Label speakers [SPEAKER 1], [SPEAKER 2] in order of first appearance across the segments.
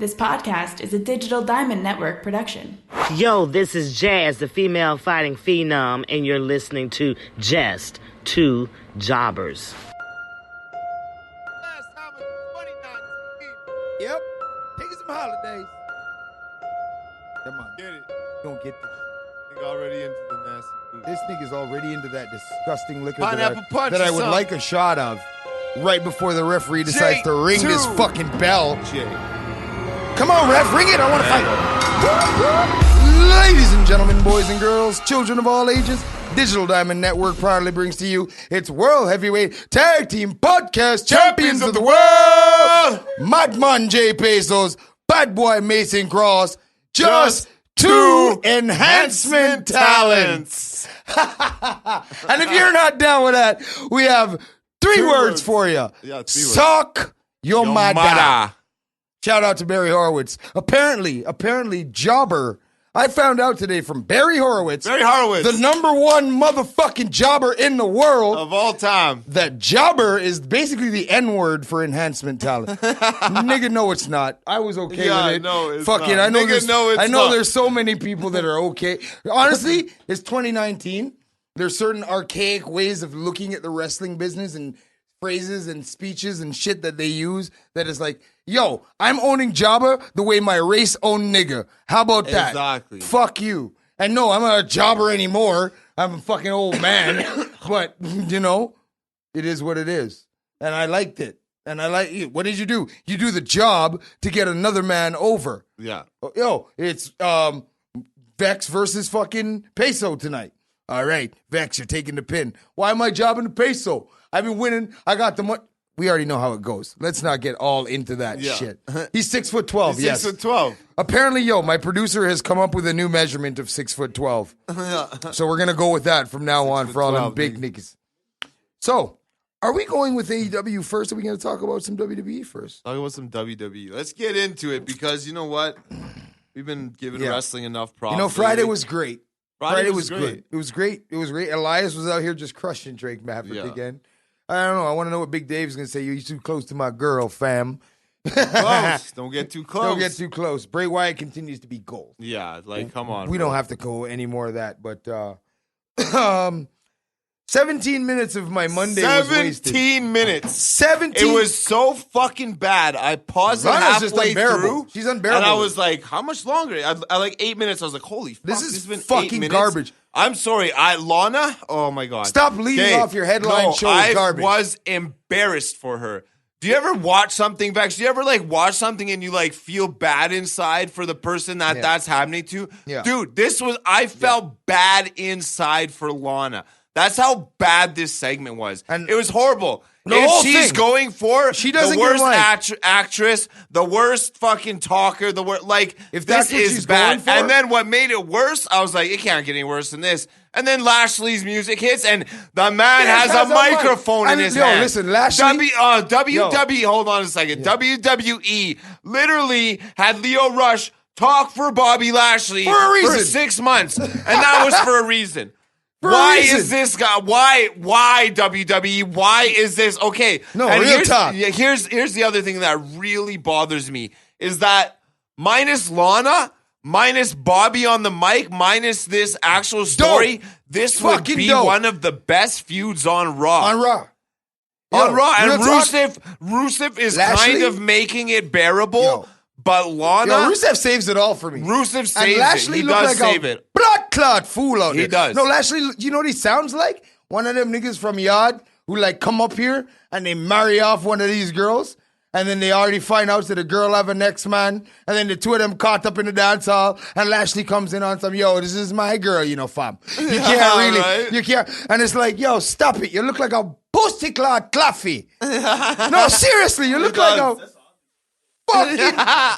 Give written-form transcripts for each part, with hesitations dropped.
[SPEAKER 1] This podcast is a Digital Diamond Network production.
[SPEAKER 2] Yo, this is Jazz, the female fighting phenom, and you're listening to Just Two Jobbers.
[SPEAKER 3] Last time was 29.
[SPEAKER 4] Yep. Taking some holidays. Come on.
[SPEAKER 3] Get it.
[SPEAKER 4] You don't get this.
[SPEAKER 3] Nigga already into the nasty food.
[SPEAKER 4] This nigga's already into that disgusting liquor
[SPEAKER 3] Pineapple punch
[SPEAKER 4] that I
[SPEAKER 3] or
[SPEAKER 4] would
[SPEAKER 3] something.
[SPEAKER 4] like a shot of right before the referee decides to ring
[SPEAKER 3] J2.
[SPEAKER 4] this fucking bell.
[SPEAKER 3] Jay.
[SPEAKER 4] Come on, ref, ring it. I want to fight. Ladies and gentlemen, boys and girls, children of all ages, Digital Diamond Network proudly brings to you its World Heavyweight Tag Team Podcast Champions of the World, Madman J. Pesos, Bad Boy Mason Cross, just two enhancement talents. And if you're not down with that, we have three words for you.
[SPEAKER 3] Yeah, 3 words.
[SPEAKER 4] Suck your mother.
[SPEAKER 3] mother.
[SPEAKER 4] Shout out to Barry Horowitz. Apparently, Jobber. I found out today from Barry Horowitz,
[SPEAKER 3] Barry Horowitz.
[SPEAKER 4] the number one motherfucking jobber in the world,
[SPEAKER 3] Of all time.
[SPEAKER 4] that jobber is basically the N-word for enhancement talent. Nigga, no, it's not. I was okay
[SPEAKER 3] Yeah,
[SPEAKER 4] with it.
[SPEAKER 3] no, it's
[SPEAKER 4] Fuck
[SPEAKER 3] not.
[SPEAKER 4] it. I know,
[SPEAKER 3] Nigga, no, it's
[SPEAKER 4] I know
[SPEAKER 3] not.
[SPEAKER 4] there's so many people that are okay. Honestly, it's 2019. There's certain archaic ways of looking at the wrestling business and phrases and speeches and shit that they use that is like, yo, I'm owning jobber the way my race owned nigga. How about that?
[SPEAKER 3] Exactly.
[SPEAKER 4] Fuck you. And no, I'm not a jobber anymore. I'm a fucking old man. But, you know, it is what it is. And I liked it. And I like it. What did you do? You do the job to get another man over.
[SPEAKER 3] Yeah.
[SPEAKER 4] Yo, it's Vex versus fucking Peso tonight. All right, Vex, you're taking the pin. Why am I jobbing the Peso? I've been winning. I got the money. We already know how it goes. Let's not get all into that
[SPEAKER 3] Yeah.
[SPEAKER 4] shit. He's 6'12",
[SPEAKER 3] He's
[SPEAKER 4] yes.
[SPEAKER 3] 6'12".
[SPEAKER 4] Apparently, yo, my producer has come up with a new measurement of 6'12". So we're going to go with that from now on for all them
[SPEAKER 3] 6'12",
[SPEAKER 4] big niggas. So, are we going with AEW first, or are we going to talk about some WWE first?
[SPEAKER 3] Talk about some WWE. Let's get into it because you know what? We've been giving
[SPEAKER 4] Yeah.
[SPEAKER 3] wrestling enough props.
[SPEAKER 4] You know, Friday
[SPEAKER 3] lately.
[SPEAKER 4] was great.
[SPEAKER 3] Friday was
[SPEAKER 4] good.
[SPEAKER 3] great.
[SPEAKER 4] It was great. It was great. Elias was out here just crushing Drake Maverick
[SPEAKER 3] Yeah.
[SPEAKER 4] again. I don't know. I want to know what Big Dave's going to say. You're too close to my girl, fam.
[SPEAKER 3] Close. Don't get too close.
[SPEAKER 4] Don't get too close. Bray Wyatt continues to be gold.
[SPEAKER 3] Yeah, like come on.
[SPEAKER 4] We
[SPEAKER 3] bro.
[SPEAKER 4] don't have to go any more of that. But 17 minutes of my Monday was wasted.
[SPEAKER 3] 17 minutes.
[SPEAKER 4] 17.
[SPEAKER 3] It was so fucking bad. I paused it
[SPEAKER 4] Lana's just
[SPEAKER 3] halfway
[SPEAKER 4] unbearable.
[SPEAKER 3] through.
[SPEAKER 4] She's unbearable.
[SPEAKER 3] And I was like, how much longer? I like 8 minutes. I was like, holy fuck.
[SPEAKER 4] This is
[SPEAKER 3] has been 8
[SPEAKER 4] fucking
[SPEAKER 3] minutes?
[SPEAKER 4] garbage.
[SPEAKER 3] I'm sorry. Lana? Oh my God.
[SPEAKER 4] Stop leading off your headline show with
[SPEAKER 3] I
[SPEAKER 4] garbage.
[SPEAKER 3] was embarrassed for her. Do you ever watch something, Vex? Do you ever like watch something and you like feel bad inside for the person that
[SPEAKER 4] Yeah.
[SPEAKER 3] that's happening to?
[SPEAKER 4] Yeah.
[SPEAKER 3] Dude, I felt bad inside for Lana. That's how bad this segment was.
[SPEAKER 4] And
[SPEAKER 3] it was horrible.
[SPEAKER 4] the
[SPEAKER 3] If
[SPEAKER 4] whole
[SPEAKER 3] she's
[SPEAKER 4] thing,
[SPEAKER 3] going for
[SPEAKER 4] she doesn't
[SPEAKER 3] the worst
[SPEAKER 4] get like-
[SPEAKER 3] actress, the worst fucking talker, the worst, like,
[SPEAKER 4] If
[SPEAKER 3] this
[SPEAKER 4] that's what
[SPEAKER 3] is
[SPEAKER 4] she's
[SPEAKER 3] bad.
[SPEAKER 4] going for-
[SPEAKER 3] And then what made it worse, I was like, it can't get any worse than this. And then Lashley's music hits, and the man
[SPEAKER 4] Yes,
[SPEAKER 3] has a
[SPEAKER 4] mic.
[SPEAKER 3] microphone in
[SPEAKER 4] And
[SPEAKER 3] his
[SPEAKER 4] yo,
[SPEAKER 3] hand.
[SPEAKER 4] listen, Lashley-
[SPEAKER 3] WWE, hold on a second. WWE literally had Leo Rush talk for Bobby Lashley
[SPEAKER 4] For a reason.
[SPEAKER 3] 6 months, and that was for a reason.
[SPEAKER 4] For a
[SPEAKER 3] Why
[SPEAKER 4] reason.
[SPEAKER 3] is this guy? Why WWE? Why is this okay?
[SPEAKER 4] No,
[SPEAKER 3] and
[SPEAKER 4] real
[SPEAKER 3] here's,
[SPEAKER 4] talk.
[SPEAKER 3] yeah, here's the other thing that really bothers me is that minus Lana, minus Bobby on the mic, minus this actual story, this would
[SPEAKER 4] Fucking
[SPEAKER 3] be
[SPEAKER 4] dope.
[SPEAKER 3] one of the best feuds on Raw.
[SPEAKER 4] on Raw.
[SPEAKER 3] On
[SPEAKER 4] Yo,
[SPEAKER 3] Raw, and
[SPEAKER 4] real talk.
[SPEAKER 3] Rusev is
[SPEAKER 4] Lashley?
[SPEAKER 3] kind of making it bearable,
[SPEAKER 4] Yo.
[SPEAKER 3] but Lana,
[SPEAKER 4] Yo, Rusev saves it all for me.
[SPEAKER 3] Rusev
[SPEAKER 4] And
[SPEAKER 3] saves
[SPEAKER 4] Lashley
[SPEAKER 3] it. He
[SPEAKER 4] looked
[SPEAKER 3] does
[SPEAKER 4] like
[SPEAKER 3] save
[SPEAKER 4] a
[SPEAKER 3] it.
[SPEAKER 4] blood clot fool out
[SPEAKER 3] He
[SPEAKER 4] there.
[SPEAKER 3] does.
[SPEAKER 4] No, Lashley, you know what he sounds like? One of them niggas from Yard who like come up here and they marry off one of these girls. And then they already find out that the girl have a next man. And then the two of them caught up in the dance hall. And Lashley comes in on some, yo, this is my girl, you know, fam. You can't really,
[SPEAKER 3] right?
[SPEAKER 4] you can't. And it's like, yo, stop it. You look like a pussy clot claffy. No, seriously, you look like a fucking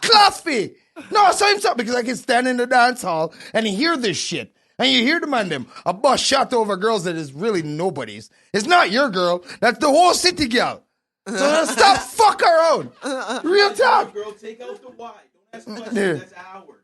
[SPEAKER 4] claffy. No, I saw him stop because I can stand in the dance hall and hear this shit. And you hear the man them, a bus shot over girls that is really nobody's. It's not your girl. That's the whole city girl. So stop fuck around. Real talk.
[SPEAKER 5] Girl, take out the Y.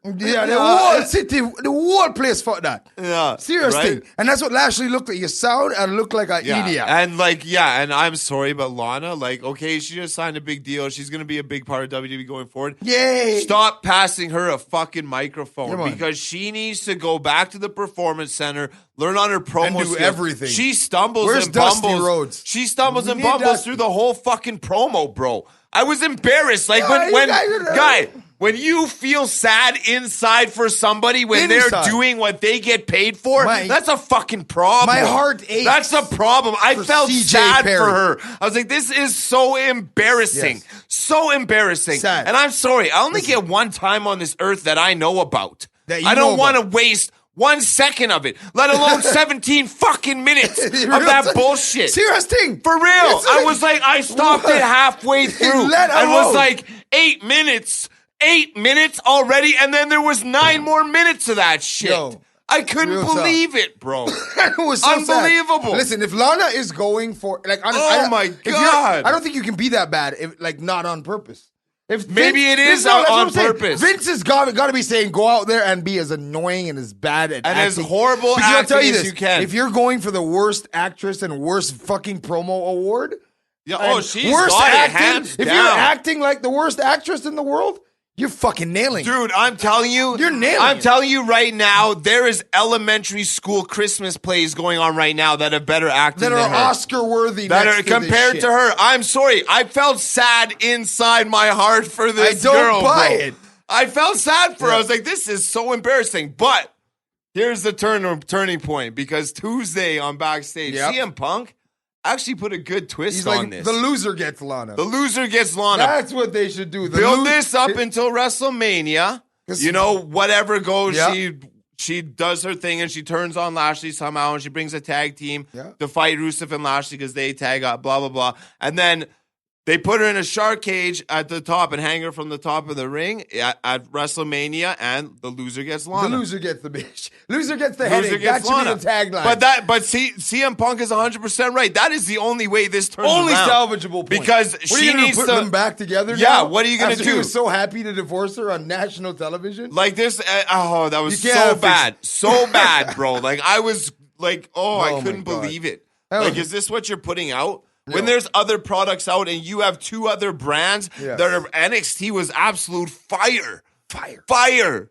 [SPEAKER 4] Yeah, the whole city, the whole place fuck that.
[SPEAKER 3] Yeah,
[SPEAKER 4] Serious
[SPEAKER 3] right?
[SPEAKER 4] thing. And that's what Lashley looked like. You sound and look like an idiot.
[SPEAKER 3] And and I'm sorry, but Lana, okay, she just signed a big deal. She's going to be a big part of WWE going forward.
[SPEAKER 4] Yay.
[SPEAKER 3] Stop passing her a fucking microphone
[SPEAKER 4] Come on.
[SPEAKER 3] because she needs to go back to the Performance Center, learn on her promo
[SPEAKER 4] And do
[SPEAKER 3] skills.
[SPEAKER 4] everything.
[SPEAKER 3] She stumbles
[SPEAKER 4] Where's
[SPEAKER 3] and
[SPEAKER 4] Dusty
[SPEAKER 3] bumbles.
[SPEAKER 4] Rhodes?
[SPEAKER 3] She stumbles and
[SPEAKER 4] Need
[SPEAKER 3] bumbles
[SPEAKER 4] Dusty.
[SPEAKER 3] through the whole fucking promo, bro. I was embarrassed. Like
[SPEAKER 4] Yeah,
[SPEAKER 3] when
[SPEAKER 4] you guys are-
[SPEAKER 3] guy, when you feel sad inside for somebody when they're
[SPEAKER 4] Inside.
[SPEAKER 3] doing what they get paid for,
[SPEAKER 4] My-
[SPEAKER 3] that's a fucking problem.
[SPEAKER 4] My heart aches
[SPEAKER 3] That's a problem. I
[SPEAKER 4] for
[SPEAKER 3] felt
[SPEAKER 4] CJ
[SPEAKER 3] sad
[SPEAKER 4] Perry.
[SPEAKER 3] for her. I was like, this is so embarrassing.
[SPEAKER 4] Yes.
[SPEAKER 3] So embarrassing.
[SPEAKER 4] Sad.
[SPEAKER 3] And I'm sorry, I only get one time on this earth that I know about.
[SPEAKER 4] That you
[SPEAKER 3] I don't
[SPEAKER 4] know
[SPEAKER 3] want to
[SPEAKER 4] about.
[SPEAKER 3] waste 1 second of it, let alone 17 fucking minutes of that bullshit.
[SPEAKER 4] Serious thing.
[SPEAKER 3] For real.
[SPEAKER 4] It's
[SPEAKER 3] I was like, I stopped it halfway through.
[SPEAKER 4] Let
[SPEAKER 3] and was
[SPEAKER 4] alone.
[SPEAKER 3] like, 8 minutes. 8 minutes already, and then there was 9 more minutes of that shit.
[SPEAKER 4] Yo,
[SPEAKER 3] I couldn't
[SPEAKER 4] real talk.
[SPEAKER 3] believe it, bro.
[SPEAKER 4] It was so
[SPEAKER 3] Unbelievable.
[SPEAKER 4] sad. Listen, if Lana is going for honestly,
[SPEAKER 3] Oh my God.
[SPEAKER 4] I don't think you can be that bad if not on purpose. If
[SPEAKER 3] Maybe it is
[SPEAKER 4] that's what
[SPEAKER 3] on
[SPEAKER 4] I'm saying.
[SPEAKER 3] purpose.
[SPEAKER 4] Vince has got to be saying, go out there and be as annoying and as bad at
[SPEAKER 3] And as
[SPEAKER 4] acting.
[SPEAKER 3] horrible
[SPEAKER 4] Because I'll
[SPEAKER 3] acting
[SPEAKER 4] tell you
[SPEAKER 3] as
[SPEAKER 4] this,
[SPEAKER 3] you can.
[SPEAKER 4] If you're going for the worst actress and worst fucking promo award,
[SPEAKER 3] Yeah,
[SPEAKER 4] and
[SPEAKER 3] she's
[SPEAKER 4] worst
[SPEAKER 3] got it
[SPEAKER 4] acting,
[SPEAKER 3] hands
[SPEAKER 4] if
[SPEAKER 3] down.
[SPEAKER 4] you're acting like the worst actress in the world, you're fucking nailing it.
[SPEAKER 3] Dude, I'm telling you.
[SPEAKER 4] You're nailing
[SPEAKER 3] I'm
[SPEAKER 4] it.
[SPEAKER 3] telling you right now, there is elementary school Christmas plays going on right now that are better acting
[SPEAKER 4] that
[SPEAKER 3] than
[SPEAKER 4] are
[SPEAKER 3] her.
[SPEAKER 4] Oscar worthy.
[SPEAKER 3] That
[SPEAKER 4] next
[SPEAKER 3] are
[SPEAKER 4] to this
[SPEAKER 3] compared
[SPEAKER 4] shit.
[SPEAKER 3] to her. I'm sorry. I felt sad inside my heart for this
[SPEAKER 4] I don't
[SPEAKER 3] girl.
[SPEAKER 4] buy
[SPEAKER 3] bro.
[SPEAKER 4] it.
[SPEAKER 3] I felt sad for her.
[SPEAKER 4] Yeah.
[SPEAKER 3] I was like, this is so embarrassing. But here's the turning point because Tuesday on Backstage,
[SPEAKER 4] Yep.
[SPEAKER 3] CM Punk actually put a good twist
[SPEAKER 4] He's
[SPEAKER 3] on
[SPEAKER 4] like,
[SPEAKER 3] this.
[SPEAKER 4] the loser gets Lana.
[SPEAKER 3] The loser gets Lana.
[SPEAKER 4] That's what they should do. The
[SPEAKER 3] Build this up until WrestleMania.
[SPEAKER 4] 'Cause-
[SPEAKER 3] You know, whatever goes,
[SPEAKER 4] Yeah.
[SPEAKER 3] she does her thing and she turns on Lashley somehow and she brings a tag team
[SPEAKER 4] Yeah.
[SPEAKER 3] to fight Rusev and Lashley because they tag up, blah, blah, blah. And then they put her in a shark cage at the top and hang her from the top of the ring at WrestleMania, and the loser gets Lana.
[SPEAKER 4] The loser gets the bitch. Loser gets the
[SPEAKER 3] Loser
[SPEAKER 4] headache.
[SPEAKER 3] gets
[SPEAKER 4] That should
[SPEAKER 3] Lana.
[SPEAKER 4] be the tagline.
[SPEAKER 3] But CM Punk is 100% right. That is the only way this turns
[SPEAKER 4] only
[SPEAKER 3] around.
[SPEAKER 4] salvageable point.
[SPEAKER 3] Because
[SPEAKER 4] what are
[SPEAKER 3] she
[SPEAKER 4] you gonna
[SPEAKER 3] needs
[SPEAKER 4] put
[SPEAKER 3] to
[SPEAKER 4] them back together.
[SPEAKER 3] Yeah,
[SPEAKER 4] now?
[SPEAKER 3] what are you gonna
[SPEAKER 4] After
[SPEAKER 3] do?
[SPEAKER 4] He was so happy to divorce her on national television.
[SPEAKER 3] Like this, that was
[SPEAKER 4] You can't
[SPEAKER 3] so
[SPEAKER 4] fix-
[SPEAKER 3] bad. So bad, bro. Like, I was like,
[SPEAKER 4] Oh
[SPEAKER 3] I
[SPEAKER 4] my
[SPEAKER 3] couldn't
[SPEAKER 4] God.
[SPEAKER 3] believe it.
[SPEAKER 4] That
[SPEAKER 3] Like,
[SPEAKER 4] was-
[SPEAKER 3] is this what you're putting out?
[SPEAKER 4] No.
[SPEAKER 3] When there's other products out and you have 2 other brands
[SPEAKER 4] Yes.
[SPEAKER 3] that are NXT was absolute fire.
[SPEAKER 4] Fire.
[SPEAKER 3] Fire.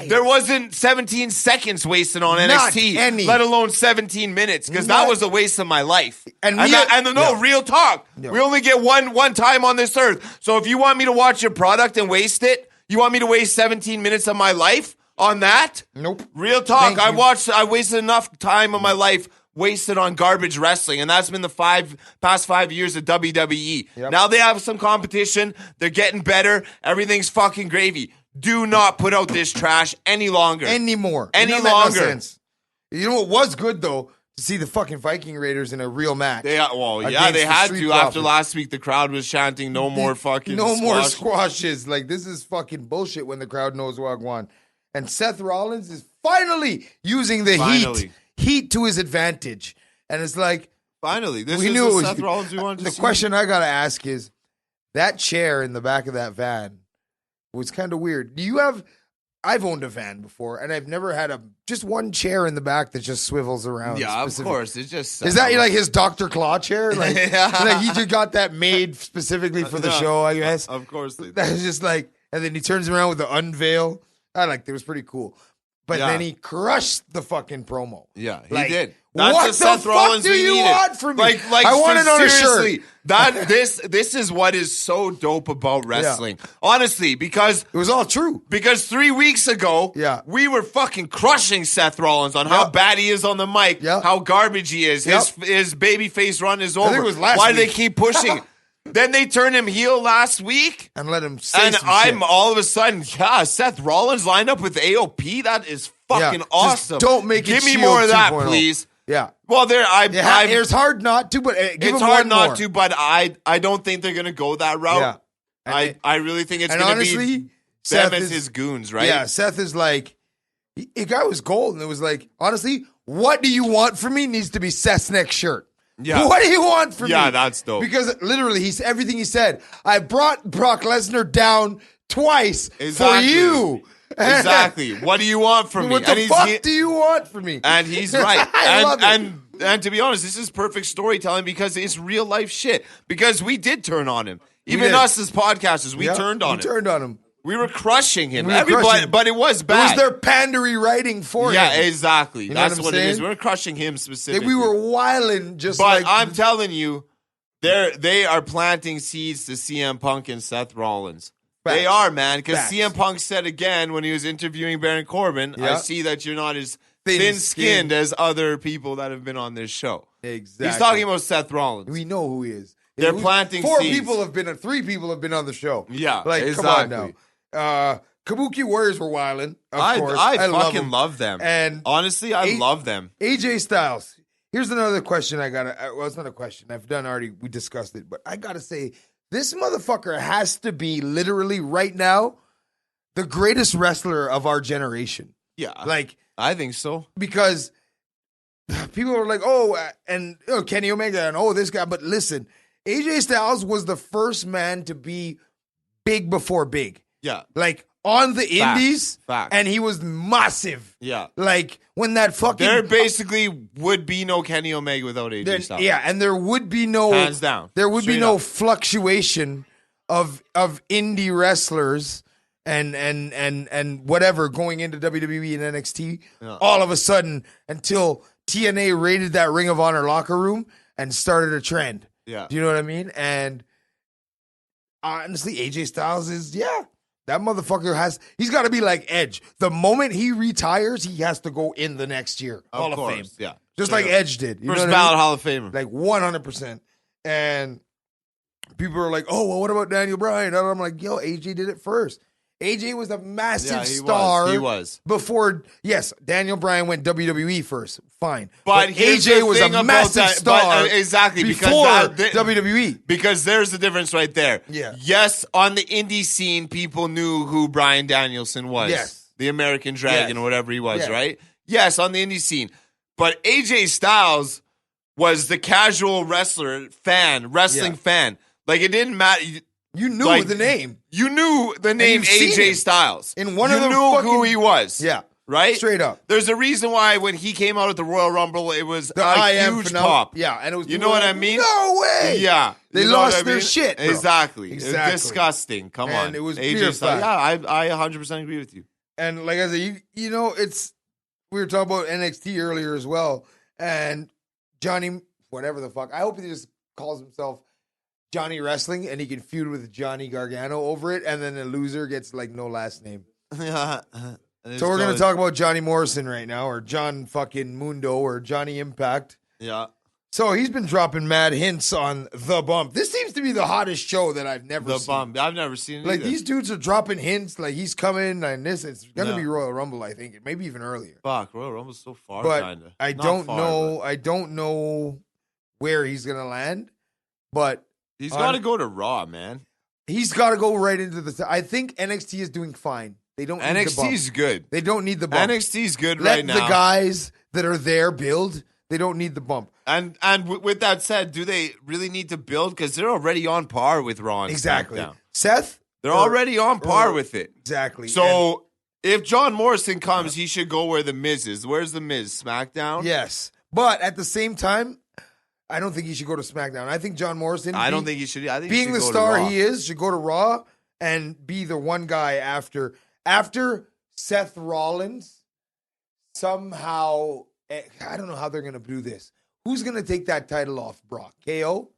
[SPEAKER 3] There wasn't 17 seconds wasted on NXT,
[SPEAKER 4] any.
[SPEAKER 3] let alone 17 minutes, because that
[SPEAKER 4] Not-
[SPEAKER 3] was a waste of my life.
[SPEAKER 4] And
[SPEAKER 3] No, real talk.
[SPEAKER 4] Yeah.
[SPEAKER 3] We only get one time on this earth. So if you want me to watch your product and waste it, you want me to waste 17 minutes of my life on that?
[SPEAKER 4] Nope.
[SPEAKER 3] Real talk.
[SPEAKER 4] Thank
[SPEAKER 3] I
[SPEAKER 4] you.
[SPEAKER 3] wasted enough time of my life wasted on garbage wrestling, and that's been the past 5 years of WWE.
[SPEAKER 4] Yep.
[SPEAKER 3] Now they have some competition. They're getting better. Everything's fucking gravy. Do not put out this trash any longer.
[SPEAKER 4] Anymore.
[SPEAKER 3] Any
[SPEAKER 4] It doesn't make no
[SPEAKER 3] longer.
[SPEAKER 4] sense. You know what was good though? To see the fucking Viking Raiders in a real match.
[SPEAKER 3] They
[SPEAKER 4] Against
[SPEAKER 3] they
[SPEAKER 4] the
[SPEAKER 3] had
[SPEAKER 4] Street
[SPEAKER 3] to.
[SPEAKER 4] Profits.
[SPEAKER 3] After last week, the crowd was chanting, "No more fucking
[SPEAKER 4] No more
[SPEAKER 3] squash."
[SPEAKER 4] squashes. Like, this is fucking bullshit when the crowd knows Wagwan. And Seth Rollins is finally using the
[SPEAKER 3] Finally.
[SPEAKER 4] heat to his advantage. And it's like,
[SPEAKER 3] Finally, this
[SPEAKER 4] we
[SPEAKER 3] is
[SPEAKER 4] knew
[SPEAKER 3] the
[SPEAKER 4] it was
[SPEAKER 3] Seth Rollins we wanted to
[SPEAKER 4] the
[SPEAKER 3] see.
[SPEAKER 4] question I got to ask is, that chair in the back of that van was kind of weird. I've owned a van before, and I've never had just one chair in the back that just swivels around.
[SPEAKER 3] Yeah, of
[SPEAKER 4] specific-
[SPEAKER 3] course. It's just
[SPEAKER 4] Is that like his Dr. Claw chair? Like,
[SPEAKER 3] Yeah.
[SPEAKER 4] like he just got that made specifically for the
[SPEAKER 3] No.
[SPEAKER 4] show, I guess.
[SPEAKER 3] Of course they
[SPEAKER 4] That was just like, and then he turns around with the unveil. I liked it. It was pretty cool. But
[SPEAKER 3] Yeah.
[SPEAKER 4] then he crushed the fucking promo.
[SPEAKER 3] Yeah, he
[SPEAKER 4] Like,
[SPEAKER 3] did. That's
[SPEAKER 4] what
[SPEAKER 3] the
[SPEAKER 4] the
[SPEAKER 3] Seth
[SPEAKER 4] fuck
[SPEAKER 3] Rollins
[SPEAKER 4] do
[SPEAKER 3] we
[SPEAKER 4] you
[SPEAKER 3] needed.
[SPEAKER 4] want from me?
[SPEAKER 3] Like
[SPEAKER 4] I want it on a
[SPEAKER 3] seriously,
[SPEAKER 4] shirt.
[SPEAKER 3] That this is what is so dope about wrestling. Honestly, because
[SPEAKER 4] It was all true.
[SPEAKER 3] 3 weeks ago,
[SPEAKER 4] Yeah.
[SPEAKER 3] we were fucking crushing Seth Rollins on how
[SPEAKER 4] Yep.
[SPEAKER 3] bad he is on the mic,
[SPEAKER 4] Yep.
[SPEAKER 3] how garbage he is.
[SPEAKER 4] Yep.
[SPEAKER 3] His babyface run is over.
[SPEAKER 4] think it was last
[SPEAKER 3] Why do they
[SPEAKER 4] week.
[SPEAKER 3] keep pushing? Then they turn him heel last week.
[SPEAKER 4] And let him say
[SPEAKER 3] And
[SPEAKER 4] some
[SPEAKER 3] I'm
[SPEAKER 4] shit.
[SPEAKER 3] all of a sudden, Seth Rollins lined up with AOP. That is fucking
[SPEAKER 4] Just
[SPEAKER 3] awesome.
[SPEAKER 4] don't make it
[SPEAKER 3] Give me
[SPEAKER 4] Shield
[SPEAKER 3] more of that,
[SPEAKER 4] 2.0.
[SPEAKER 3] please.
[SPEAKER 4] Yeah.
[SPEAKER 3] Well,
[SPEAKER 4] It's hard not to, but give
[SPEAKER 3] it's
[SPEAKER 4] him
[SPEAKER 3] hard
[SPEAKER 4] one
[SPEAKER 3] not
[SPEAKER 4] more.
[SPEAKER 3] to, but I don't think they're gonna go that route.
[SPEAKER 4] Yeah.
[SPEAKER 3] I really think it's
[SPEAKER 4] And
[SPEAKER 3] gonna
[SPEAKER 4] honestly,
[SPEAKER 3] be them
[SPEAKER 4] Seth
[SPEAKER 3] as
[SPEAKER 4] is-
[SPEAKER 3] his goons, right?
[SPEAKER 4] Yeah, Seth is like, the guy was gold, and it was like, honestly, what do you want from me needs to be Seth's next shirt.
[SPEAKER 3] Yeah.
[SPEAKER 4] What do you want from me?
[SPEAKER 3] Yeah, that's dope.
[SPEAKER 4] Because literally, everything he said. I brought Brock Lesnar down twice
[SPEAKER 3] Exactly.
[SPEAKER 4] for you.
[SPEAKER 3] Exactly. What do you want from me?
[SPEAKER 4] What the fuck do you want from me?
[SPEAKER 3] And he's right.
[SPEAKER 4] I love it.
[SPEAKER 3] And to be honest, this is perfect storytelling because it's real life shit. Because we did turn on him. Even us as podcasters, we turned on him.
[SPEAKER 4] Turned on him.
[SPEAKER 3] We were crushing him.
[SPEAKER 4] We were crushing him.
[SPEAKER 3] But it was
[SPEAKER 4] It
[SPEAKER 3] bad.
[SPEAKER 4] was their pandery writing for him.
[SPEAKER 3] Yeah, exactly.
[SPEAKER 4] know
[SPEAKER 3] That's
[SPEAKER 4] what I'm
[SPEAKER 3] what it is.
[SPEAKER 4] saying?
[SPEAKER 3] We're crushing him specifically.
[SPEAKER 4] We were wilding just
[SPEAKER 3] But
[SPEAKER 4] like...
[SPEAKER 3] I'm telling you, they are planting seeds to CM Punk and Seth Rollins.
[SPEAKER 4] Facts.
[SPEAKER 3] They are, man. Because
[SPEAKER 4] Facts.
[SPEAKER 3] CM Punk said again when he was interviewing Baron Corbin, I see that you're not as
[SPEAKER 4] Thin-skinned
[SPEAKER 3] thin-skinned as other people that have been on this show.
[SPEAKER 4] Exactly.
[SPEAKER 3] He's talking about Seth Rollins.
[SPEAKER 4] We know who he is.
[SPEAKER 3] They're planting
[SPEAKER 4] Three
[SPEAKER 3] seeds.
[SPEAKER 4] people have been on the show.
[SPEAKER 3] Yeah,
[SPEAKER 4] like
[SPEAKER 3] exactly.
[SPEAKER 4] come on now. Kabuki Warriors were wilding. Of course,
[SPEAKER 3] I
[SPEAKER 4] love
[SPEAKER 3] fucking
[SPEAKER 4] them.
[SPEAKER 3] love them.
[SPEAKER 4] And
[SPEAKER 3] honestly, I love them.
[SPEAKER 4] AJ Styles. Here's another question I got. Well, it's not a question. We discussed it, but I gotta say, this motherfucker has to be literally right now the greatest wrestler of our generation.
[SPEAKER 3] Yeah,
[SPEAKER 4] like
[SPEAKER 3] I think so
[SPEAKER 4] because people are like, Kenny Omega and this guy. But listen, AJ Styles was the first man to be big before big.
[SPEAKER 3] Yeah,
[SPEAKER 4] like on the indies,
[SPEAKER 3] Fact.
[SPEAKER 4] and he was massive.
[SPEAKER 3] Yeah,
[SPEAKER 4] like when that fucking
[SPEAKER 3] there basically would be no Kenny Omega without AJ Styles.
[SPEAKER 4] Yeah, and there would be no
[SPEAKER 3] hands down.
[SPEAKER 4] There would be no
[SPEAKER 3] up.
[SPEAKER 4] fluctuation of indie wrestlers and whatever going into WWE and NXT all of a sudden until TNA raided that Ring of Honor locker room and started a trend.
[SPEAKER 3] Yeah,
[SPEAKER 4] do you know what I mean? And honestly, AJ Styles is that motherfucker he's got to be like Edge. The moment he retires, he has to go in the next year. Hall of Fame.
[SPEAKER 3] Yeah.
[SPEAKER 4] Just like Edge did. You
[SPEAKER 3] First
[SPEAKER 4] know
[SPEAKER 3] ballot Hall of Famer.
[SPEAKER 4] Like 100%. And people are like, oh, well, what about Daniel Bryan? And I'm like, yo, AJ did it first. AJ was a massive star.
[SPEAKER 3] He was.
[SPEAKER 4] Before, yes, Daniel Bryan went WWE first. Fine.
[SPEAKER 3] But
[SPEAKER 4] AJ was a massive star
[SPEAKER 3] exactly,
[SPEAKER 4] before WWE.
[SPEAKER 3] Because there's the difference right there.
[SPEAKER 4] Yeah.
[SPEAKER 3] Yes, on the indie scene, people knew who Bryan Danielson was.
[SPEAKER 4] Yes.
[SPEAKER 3] The American Dragon or whatever he was,
[SPEAKER 4] Yes.
[SPEAKER 3] right? Yes, on the indie scene. But AJ Styles was the casual wrestling fan. Like, it didn't matter.
[SPEAKER 4] You knew the name.
[SPEAKER 3] You knew the name AJ Styles.
[SPEAKER 4] In one
[SPEAKER 3] you
[SPEAKER 4] of the
[SPEAKER 3] knew
[SPEAKER 4] fucking,
[SPEAKER 3] who he was.
[SPEAKER 4] Yeah.
[SPEAKER 3] Right?
[SPEAKER 4] Straight up.
[SPEAKER 3] There's a reason why when he came out at the Royal Rumble, it was
[SPEAKER 4] The
[SPEAKER 3] a huge pop.
[SPEAKER 4] Yeah, and it was.
[SPEAKER 3] You know what I mean?
[SPEAKER 4] No way.
[SPEAKER 3] Yeah.
[SPEAKER 4] They
[SPEAKER 3] You know
[SPEAKER 4] lost
[SPEAKER 3] what I
[SPEAKER 4] their
[SPEAKER 3] mean?
[SPEAKER 4] shit. Bro.
[SPEAKER 3] Exactly.
[SPEAKER 4] Exactly.
[SPEAKER 3] It's disgusting. Come
[SPEAKER 4] And
[SPEAKER 3] on.
[SPEAKER 4] it was
[SPEAKER 3] AJ
[SPEAKER 4] pure
[SPEAKER 3] Styles.
[SPEAKER 4] fact.
[SPEAKER 3] Yeah, I 100% agree with you.
[SPEAKER 4] And like I said, you know, we were talking about NXT earlier as well, and Johnny, whatever the fuck. I hope he just calls himself Johnny Wrestling, and he can feud with Johnny Gargano over it, and then the loser gets like no last name. So we're gonna talk about Johnny Morrison right now, or John fucking Mundo, or Johnny Impact.
[SPEAKER 3] Yeah.
[SPEAKER 4] So he's been dropping mad hints on The Bump. This seems to be the hottest show that I've never seen.
[SPEAKER 3] The Bump. I've never seen it
[SPEAKER 4] Like
[SPEAKER 3] either.
[SPEAKER 4] these dudes are dropping hints, like he's coming, and it's gonna be Royal Rumble, I think, maybe even earlier.
[SPEAKER 3] Fuck, Royal Rumble's so far,
[SPEAKER 4] But
[SPEAKER 3] kinda.
[SPEAKER 4] I
[SPEAKER 3] Not
[SPEAKER 4] don't
[SPEAKER 3] far,
[SPEAKER 4] know.
[SPEAKER 3] but
[SPEAKER 4] I don't know where he's gonna land, but
[SPEAKER 3] he's got to go to Raw, man.
[SPEAKER 4] he's got to go right into the. I think NXT is doing fine. They don't need the bump.
[SPEAKER 3] NXT's good.
[SPEAKER 4] They don't need the bump.
[SPEAKER 3] NXT's good
[SPEAKER 4] Let
[SPEAKER 3] right now.
[SPEAKER 4] the guys that are there build. They don't need the bump.
[SPEAKER 3] And with that said, do they really need to build? Because they're already on par with Raw and
[SPEAKER 4] Exactly.
[SPEAKER 3] SmackDown.
[SPEAKER 4] Seth?
[SPEAKER 3] They're already on par with it.
[SPEAKER 4] Exactly.
[SPEAKER 3] So if John Morrison comes, he should go where The Miz is. Where's The Miz? SmackDown?
[SPEAKER 4] Yes. But at the same time, I don't think he should go to SmackDown. I think John Morrison,
[SPEAKER 3] I don't think he should. I think
[SPEAKER 4] being
[SPEAKER 3] he
[SPEAKER 4] the
[SPEAKER 3] should go
[SPEAKER 4] star
[SPEAKER 3] to Raw.
[SPEAKER 4] he is, should go to Raw and be the one guy after Seth Rollins. Somehow, I don't know how they're going to do this. Who's going to take that title off Brock? KO?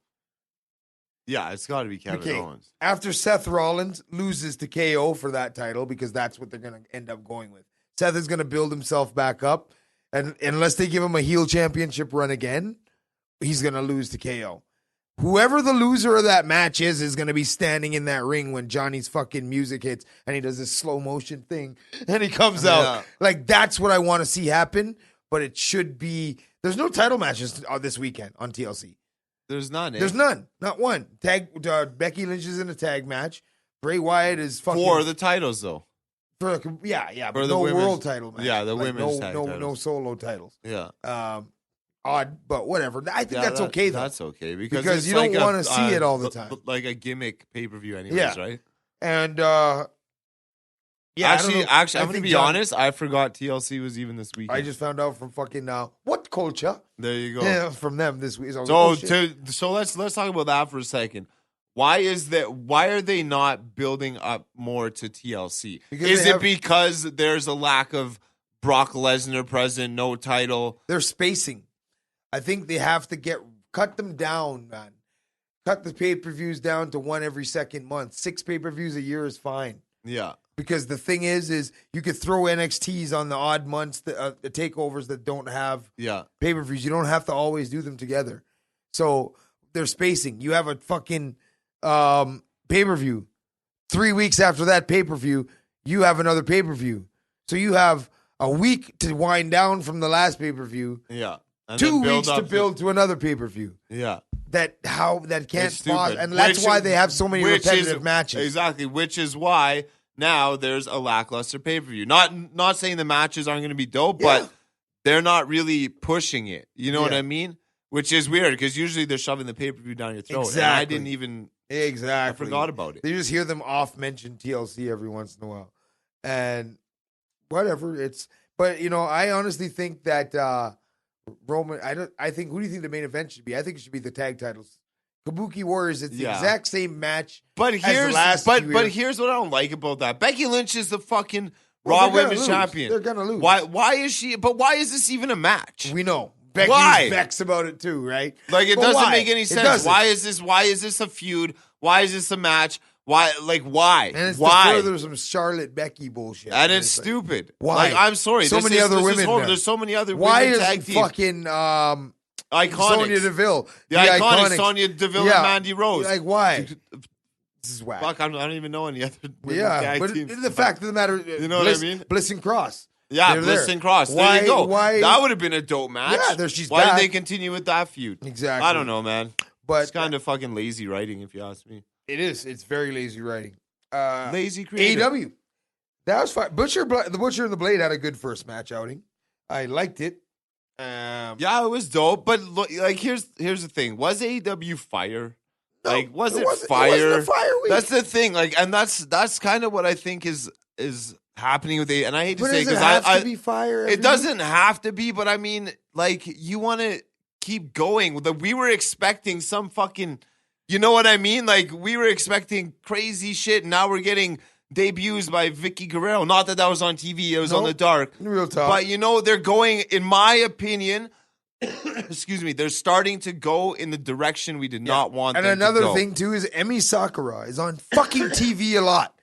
[SPEAKER 3] Yeah, it's got to be Kevin Owens.
[SPEAKER 4] After Seth Rollins loses to KO for that title, because that's what they're going to end up going with. Seth is going to build himself back up. And unless they give him a heel championship run again, he's going to lose to KO. Whoever the loser of that match is going to be standing in that ring when Johnny's fucking music hits and he does this slow motion thing and he comes out. Like, that's what I want to see happen, but it should be... There's no title matches this weekend on TLC.
[SPEAKER 3] There's none, eh?
[SPEAKER 4] There's none. Not one. Becky Lynch is in a tag match. Bray Wyatt is fucking...
[SPEAKER 3] For the titles, though.
[SPEAKER 4] but
[SPEAKER 3] For the
[SPEAKER 4] no
[SPEAKER 3] women's,
[SPEAKER 4] world title match.
[SPEAKER 3] Yeah, the women's tag titles.
[SPEAKER 4] No solo titles.
[SPEAKER 3] Yeah.
[SPEAKER 4] Odd, but whatever. I think that's okay, though.
[SPEAKER 3] That's okay. Because
[SPEAKER 4] you
[SPEAKER 3] it's
[SPEAKER 4] don't want to see it all the time.
[SPEAKER 3] Like a gimmick pay-per-view anyways,
[SPEAKER 4] Yeah.
[SPEAKER 3] right?
[SPEAKER 4] And Yeah, I don't know.
[SPEAKER 3] Actually,
[SPEAKER 4] I
[SPEAKER 3] I'm going to
[SPEAKER 4] think
[SPEAKER 3] be
[SPEAKER 4] John-
[SPEAKER 3] honest. I forgot TLC was even this weekend.
[SPEAKER 4] I just found out from fucking What Culture?
[SPEAKER 3] There you go.
[SPEAKER 4] Yeah, from them this week. So, I was like, oh, shit.
[SPEAKER 3] So let's talk about that for a second. Why are they not building up more to TLC?
[SPEAKER 4] Because
[SPEAKER 3] because there's a lack of Brock Lesnar present, no title?
[SPEAKER 4] They're spacing. I think they have to cut them down, man. Cut the pay-per-views down to one every second month. 6 pay-per-views a year is fine.
[SPEAKER 3] Yeah.
[SPEAKER 4] Because the thing is you could throw NXTs on the odd months, the takeovers that don't have pay-per-views. You don't have to always do them together. So they're spacing. You have a fucking pay-per-view. 3 weeks after that pay-per-view, you have another pay-per-view. So you have a week to wind down from the last pay-per-view.
[SPEAKER 3] Yeah. And
[SPEAKER 4] 2 weeks to build to another pay-per-view.
[SPEAKER 3] Yeah.
[SPEAKER 4] That can't pause. And that's why they have so many repetitive matches.
[SPEAKER 3] Exactly. Which is why now there's a lackluster pay-per-view. Not saying the matches aren't going to be dope, but they're not really pushing it. You know what I mean? Which is weird because usually they're shoving the pay-per-view down your throat.
[SPEAKER 4] Exactly.
[SPEAKER 3] And I didn't even...
[SPEAKER 4] Exactly.
[SPEAKER 3] I forgot about it.
[SPEAKER 4] They just hear them off mention TLC every once in a while. And whatever. But, I honestly think that Roman... I think... Who do you think the main event should be? I think it should be the tag titles. Kabuki Warriors, it's the exact same match as the last few
[SPEAKER 3] But
[SPEAKER 4] years.
[SPEAKER 3] here's what I don't like about that. Becky Lynch is the fucking Raw Women's Champion.
[SPEAKER 4] They're going to lose.
[SPEAKER 3] Why is she... But why is this even a match?
[SPEAKER 4] We know. Becky's vexed about it too, right?
[SPEAKER 3] Like, it doesn't make any sense. Why is this a feud? Why is this a match? Why?
[SPEAKER 4] And it's to further some Charlotte Becky bullshit.
[SPEAKER 3] And it's stupid.
[SPEAKER 4] Why?
[SPEAKER 3] Like, I'm sorry.
[SPEAKER 4] So many other women.
[SPEAKER 3] There's so many other
[SPEAKER 4] why
[SPEAKER 3] women
[SPEAKER 4] tag teams. Fucking
[SPEAKER 3] Iconics.
[SPEAKER 4] Sonya Deville.
[SPEAKER 3] The iconic Sonya Deville and Mandy Rose.
[SPEAKER 4] Like, why? This is whack.
[SPEAKER 3] Fuck, I don't even know any other women tag
[SPEAKER 4] but
[SPEAKER 3] teams.
[SPEAKER 4] the fact of the matter,
[SPEAKER 3] you know what I mean?
[SPEAKER 4] Bliss and Cross.
[SPEAKER 3] Yeah, Bliss and Cross. There you go. That would have been a dope match.
[SPEAKER 4] Yeah, she's
[SPEAKER 3] Why
[SPEAKER 4] back.
[SPEAKER 3] did they continue with that feud?
[SPEAKER 4] Exactly.
[SPEAKER 3] I don't know, man.
[SPEAKER 4] But
[SPEAKER 3] it's kind of fucking lazy writing, if you ask me.
[SPEAKER 4] It is. It's very lazy writing.
[SPEAKER 3] Lazy creative.
[SPEAKER 4] AEW. That was fine. The Butcher and the Blade had a good first match outing. I liked it.
[SPEAKER 3] Yeah, it was dope. But look, like, here's the thing: was AEW fire?
[SPEAKER 4] No,
[SPEAKER 3] like, was it
[SPEAKER 4] It
[SPEAKER 3] fire?
[SPEAKER 4] wasn't a fire week.
[SPEAKER 3] That's the thing. Like, and that's kind of what I think is happening with AEW. And I hate to say
[SPEAKER 4] because
[SPEAKER 3] I
[SPEAKER 4] to be fire.
[SPEAKER 3] it doesn't have to be, but I mean, like, you want to keep going. We were expecting some fucking, you know what I mean? Like, we were expecting crazy shit, and now we're getting debuts by Vicky Guerrero. Not that was on TV; it was on the dark.
[SPEAKER 4] Real talk.
[SPEAKER 3] But they're going, in my opinion. Excuse me. They're starting to go in the direction we did not want.
[SPEAKER 4] And
[SPEAKER 3] them
[SPEAKER 4] another
[SPEAKER 3] to go.
[SPEAKER 4] thing too is Emi Sakura is on fucking TV a lot.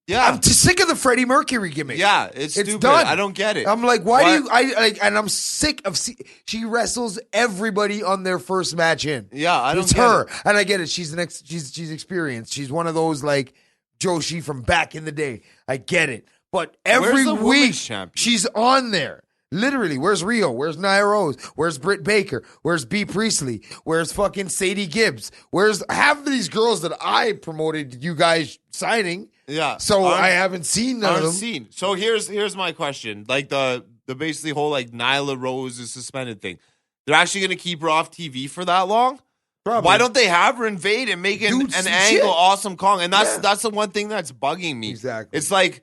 [SPEAKER 3] Yeah,
[SPEAKER 4] I'm sick of the Freddie Mercury gimmick.
[SPEAKER 3] Yeah, it's stupid.
[SPEAKER 4] Done.
[SPEAKER 3] I don't get it.
[SPEAKER 4] I'm like, why do you? And I'm sick of. She wrestles everybody on their first match in.
[SPEAKER 3] Yeah, I don't.
[SPEAKER 4] It's her, and I get it. She's she's experienced. She's one of those like Joshi from back in the day. I get it, but every week she's on there. Literally, where's Rio? Where's Nia Rose? Where's Britt Baker? Where's B. Priestley? Where's fucking Sadie Gibbs? Where's half of these girls that I promoted you guys signing?
[SPEAKER 3] Yeah.
[SPEAKER 4] So I haven't seen none of them.
[SPEAKER 3] So here's my question. Like the basically whole like Nyla Rose is suspended thing. They're actually going to keep her off TV for that long?
[SPEAKER 4] Probably.
[SPEAKER 3] Why don't they have her invade and make an angle awesome Kong? And that's the one thing that's bugging me.
[SPEAKER 4] Exactly.
[SPEAKER 3] It's like